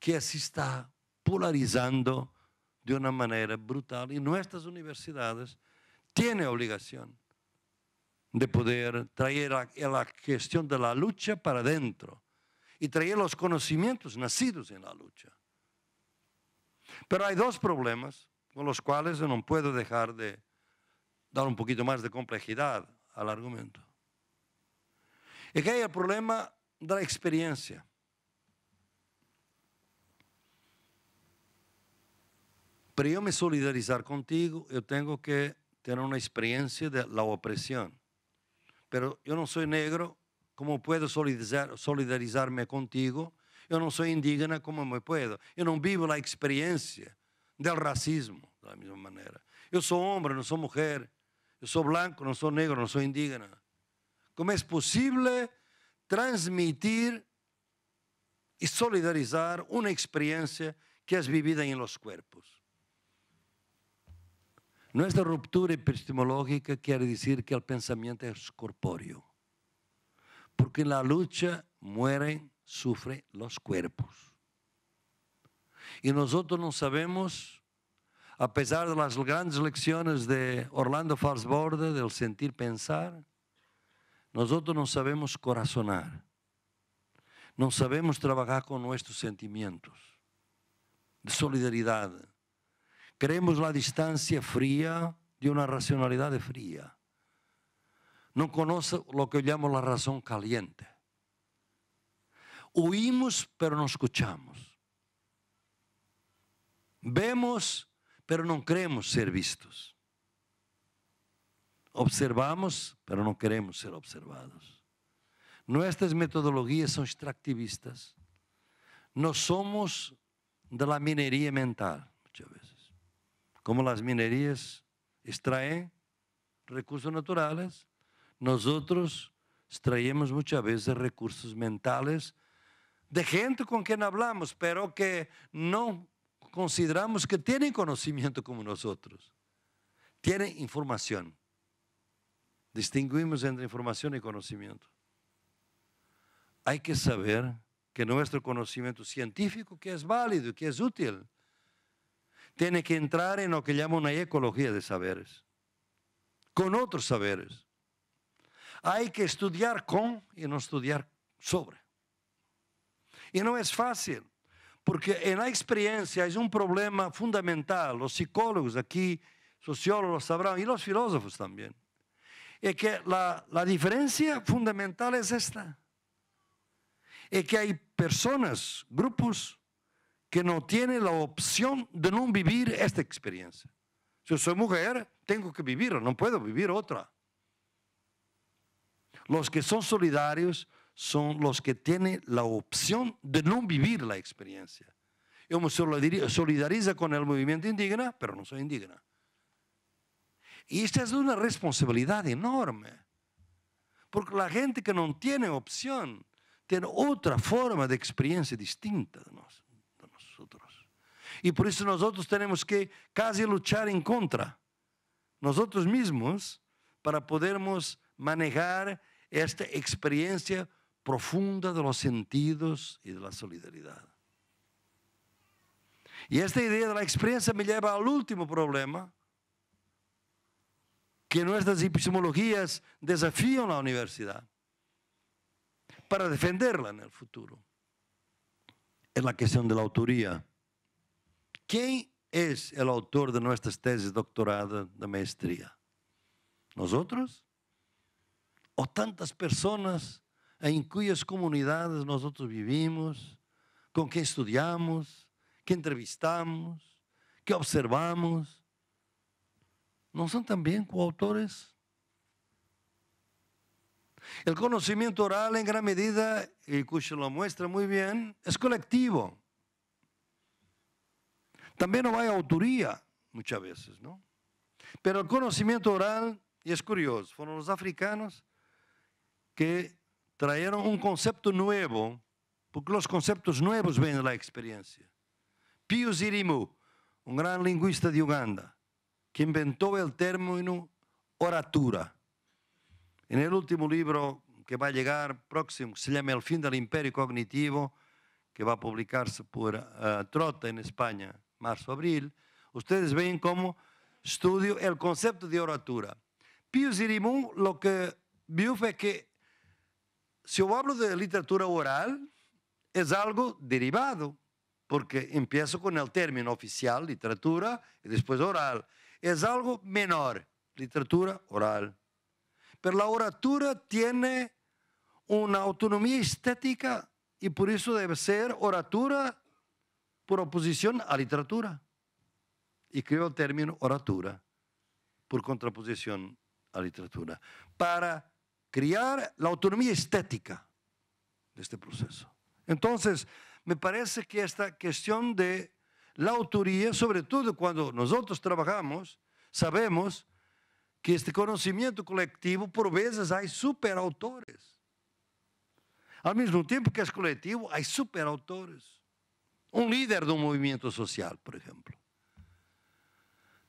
que se está polarizando de una manera brutal y nuestras universidades tienen obligación de poder traer la cuestión de la lucha para adentro y traer los conocimientos nacidos en la lucha. Pero hay dos problemas con los cuales no puedo dejar de dar un poquito más de complejidad al argumento. Es que hay el problema de la experiencia. Para yo me solidarizar contigo, yo tengo que tener una experiencia de la opresión. Pero yo no soy negro, ¿cómo puedo solidarizarme contigo? Yo no soy indígena, ¿cómo me puedo? Yo no vivo la experiencia del racismo de la misma manera. Yo soy hombre, no soy mujer. Yo soy blanco, no soy negro, no soy indígena. ¿Cómo es posible transmitir y solidarizar una experiencia que es vivida en los cuerpos? Nuestra ruptura epistemológica quiere decir que el pensamiento es corpóreo, porque en la lucha mueren, sufren los cuerpos. Y nosotros no sabemos, a pesar de las grandes lecciones de Orlando Falsborda, del sentir pensar, nosotros no sabemos corazonar, no sabemos trabajar con nuestros sentimientos de solidaridad. Queremos la distancia fría de una racionalidad fría. No conoce lo que llamo la razón caliente. Oímos, pero no escuchamos. Vemos, pero no queremos ser vistos. Observamos, pero no queremos ser observados. Nuestras metodologías son extractivistas. No somos de la minería mental, muchas veces. Como las minerías extraen recursos naturales, nosotros extraemos muchas veces recursos mentales de gente con quien hablamos, pero que no consideramos que tienen conocimiento como nosotros. Tienen información. Distinguimos entre información y conocimiento. Hay que saber que nuestro conocimiento científico, que es válido, que es útil, tiene que entrar en lo que llama una ecología de saberes, con otros saberes. Hay que estudiar con y no estudiar sobre. Y no es fácil, porque en la experiencia es un problema fundamental. Los psicólogos aquí, sociólogos sabrán, y los filósofos también. Es que la diferencia fundamental es esta. Es que hay personas, grupos, que no tienen la opción de no vivir esta experiencia. Si yo soy mujer, tengo que vivirla, no puedo vivir otra. Los que son solidarios son los que tienen la opción de no vivir la experiencia. Yo me solidarizo con el movimiento indígena, pero no soy indígena. Y esta es una responsabilidad enorme, porque la gente que no tiene opción tiene otra forma de experiencia distinta de nosotros. Y por eso nosotros tenemos que casi luchar en contra nosotros mismos para podermos manejar esta experiencia profunda de los sentidos y de la solidaridad. Y esta idea de la experiencia me lleva al último problema que nuestras epistemologías desafían la universidad para defenderla en el futuro. Es la cuestión de la autoría. ¿Quién es el autor de nuestras tesis doctoradas de maestría? ¿Nosotros? ¿O tantas personas en cuyas comunidades nosotros vivimos, con quien estudiamos, que entrevistamos, que observamos? ¿No son también coautores? El conocimiento oral en gran medida, y Kusch lo muestra muy bien, es colectivo. También no hay autoría muchas veces, ¿no? Pero el conocimiento oral, y es curioso, fueron los africanos que trajeron un concepto nuevo, porque los conceptos nuevos vienen de la experiencia. Pius Irimu, un gran lingüista de Uganda, que inventó el término oratura. En el último libro que va a llegar próximo, se llama El fin del imperio cognitivo, que va a publicarse por Trota en España, marzo-abril, ustedes ven cómo estudio el concepto de oratura. Pius Irimu lo que vio fue que si yo hablo de literatura oral, es algo derivado, porque empiezo con el término oficial, literatura, y después oral. Es algo menor, literatura oral. Pero la oratura tiene una autonomía estética y por eso debe ser oratura por oposición a literatura. Y creó el término oratura por contraposición a literatura, para crear la autonomía estética de este proceso. Entonces, me parece que esta cuestión de la autoría, sobre todo cuando nosotros trabajamos, sabemos que este conocimiento colectivo, por veces hay superautores. Al mismo tiempo que es colectivo, hay superautores. Un líder de un movimiento social, por ejemplo,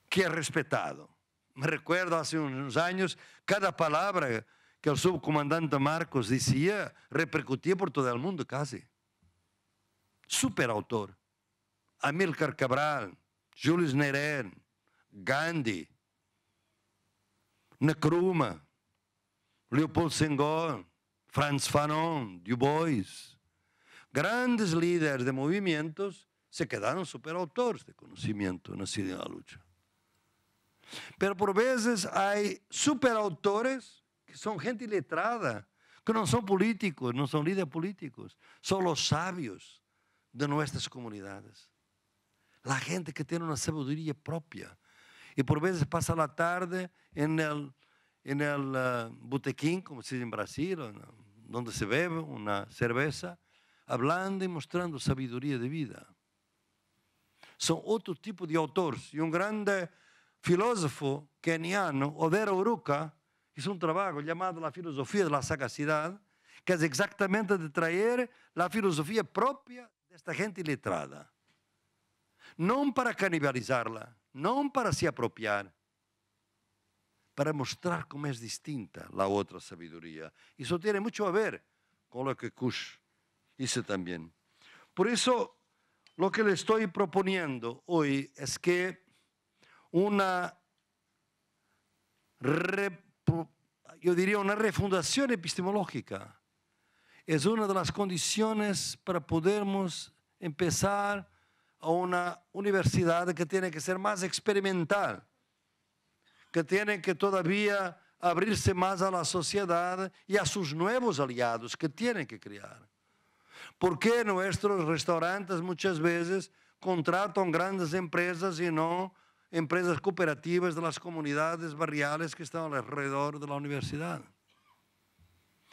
que es respetado. Me recuerdo hace unos años, cada palabra que el subcomandante Marcos decía repercutía por todo el mundo casi. Superautor. Amílcar Cabral, Julius Nyerere, Gandhi, Nkrumah, Leopold Senghor, Frantz Fanon, Du Bois. Grandes líderes de movimientos se quedaron superautores de conocimiento nacido en la lucha. Pero por veces hay superautores que son gente iletrada, que no son políticos, no son líderes políticos, son los sabios de nuestras comunidades. La gente que tiene una sabiduría propia. Y por veces pasa la tarde en el botequín, como se dice en Brasil, donde se bebe una cerveza, hablando y mostrando sabiduría de vida. Son otro tipo de autores. Y un grande filósofo keniano, Odero Oruka, hizo un trabajo llamado La filosofía de la sagacidad, que es exactamente de traer la filosofía propia de esta gente iletrada. No para canibalizarla, no para se apropiar, para mostrar cómo es distinta la otra sabiduría. Y eso tiene mucho a ver con lo que Kush hizo también. Por eso, lo que le estoy proponiendo hoy es que yo diría una refundación epistemológica es una de las condiciones para podermos empezar a una universidad que tiene que ser más experimental, que tiene que todavía abrirse más a la sociedad y a sus nuevos aliados que tienen que crear. ¿Por qué nuestros restaurantes muchas veces contratan grandes empresas y no empresas cooperativas de las comunidades barriales que están alrededor de la universidad?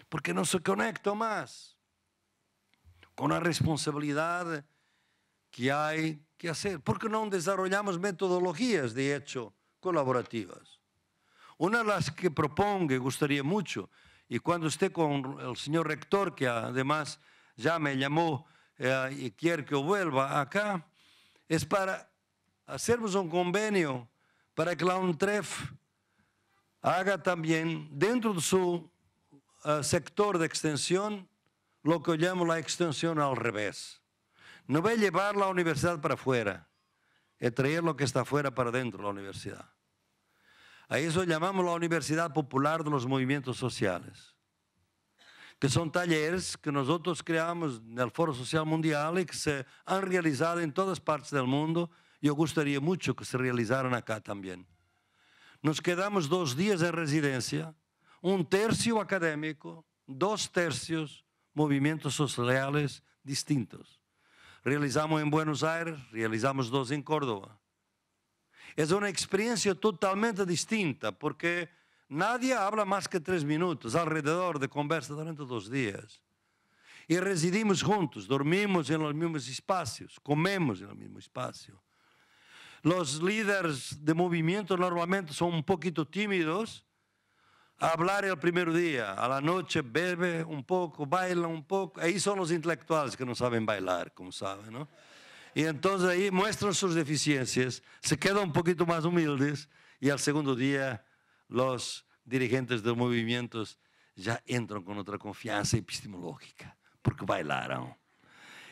Porque no se conecta más con la responsabilidad que hay que hacer. ¿Por qué no desarrollamos metodologías, de hecho, colaborativas? Una de las que propongo, y gustaría mucho, y cuando esté con el señor rector, que además ya me llamó y quiere que yo vuelva acá, es para hacernos un convenio para que la UNTREF haga también dentro de su sector de extensión lo que yo llamo la extensión al revés. No voy a llevar la universidad para afuera, es traer lo que está afuera para dentro de la universidad. A eso llamamos la Universidad Popular de los Movimientos Sociales, que son talleres que nosotros creamos en el Foro Social Mundial y que se han realizado en todas partes del mundo. Yo gustaría mucho que se realizaran acá también. Nos quedamos 2 días en residencia, 1/3 académico, 2/3 movimientos sociales distintos. Realizamos en Buenos Aires, realizamos 2 en Córdoba. Es una experiencia totalmente distinta porque nadie habla más que 3 minutos alrededor de conversa durante 2 días. Y residimos juntos, dormimos en los mismos espacios, comemos en el mismo espacio. Los líderes de movimiento normalmente son un poquito tímidos. A hablar el primer día, a la noche bebe un poco, baila un poco. Ahí son los intelectuales que no saben bailar, como saben, ¿no? Y entonces ahí muestran sus deficiencias, se quedan un poquito más humildes y al segundo día los dirigentes de movimientos ya entran con otra confianza epistemológica, porque bailaron.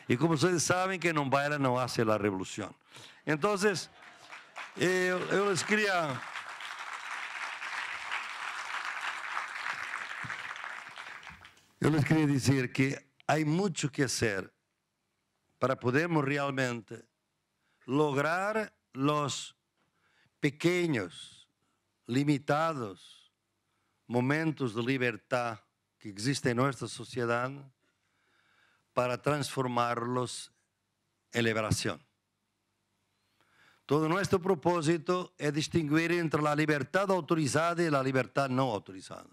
Y como ustedes saben que no baila no hace la revolución. Entonces, yo les quería... Yo les quería decir que hay mucho que hacer para podermos realmente lograr los pequeños, limitados momentos de libertad que existen en nuestra sociedad para transformarlos en liberación. Todo nuestro propósito es distinguir entre la libertad autorizada y la libertad no autorizada.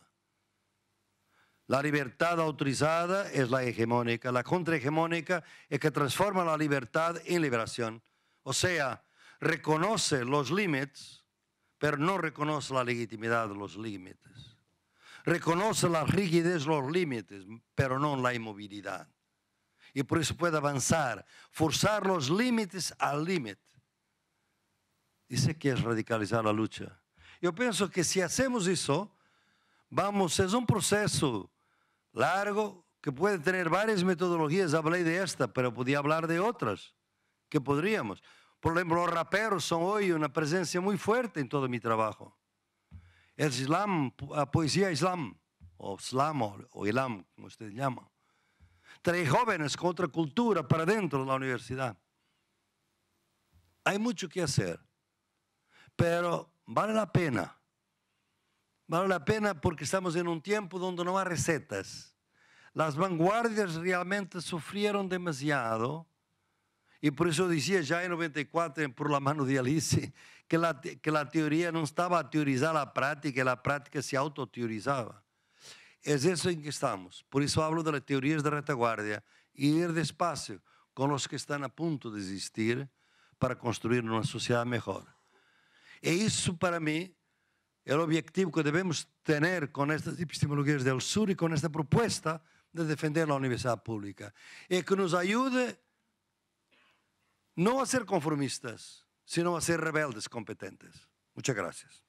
La libertad autorizada es la hegemónica, la contrahegemónica es que transforma la libertad en liberación. O sea, reconoce los límites, pero no reconoce la legitimidad de los límites. Reconoce la rigidez de los límites, pero no la inmovilidad. Y por eso puede avanzar, forzar los límites al límite. Dice que es radicalizar la lucha. Yo pienso que si hacemos eso, es un proceso largo que puede tener varias metodologías. Hablé de esta, pero podía hablar de otras que podríamos. Por ejemplo, los raperos son hoy una presencia muy fuerte en todo mi trabajo. El Islam, la poesía Islam, o Slam, o Ilam, como usted llama. Trae jóvenes con otra cultura para dentro de la universidad. Hay mucho que hacer, pero vale la pena. Vale la pena porque estamos en un tiempo donde no hay recetas. Las vanguardias realmente sufrieron demasiado y por eso decía ya en 94 por la mano de Alice que la teoría no estaba a teorizar la práctica y la práctica se autoteorizaba. Es eso en que estamos. Por eso hablo de las teorías de retaguardia y ir despacio con los que están a punto de existir para construir una sociedad mejor. Y eso para mí el objetivo que debemos tener con estas epistemologías del sur y con esta propuesta de defender la universidad pública. Es que nos ayude no a ser conformistas, sino a ser rebeldes competentes. Muchas gracias.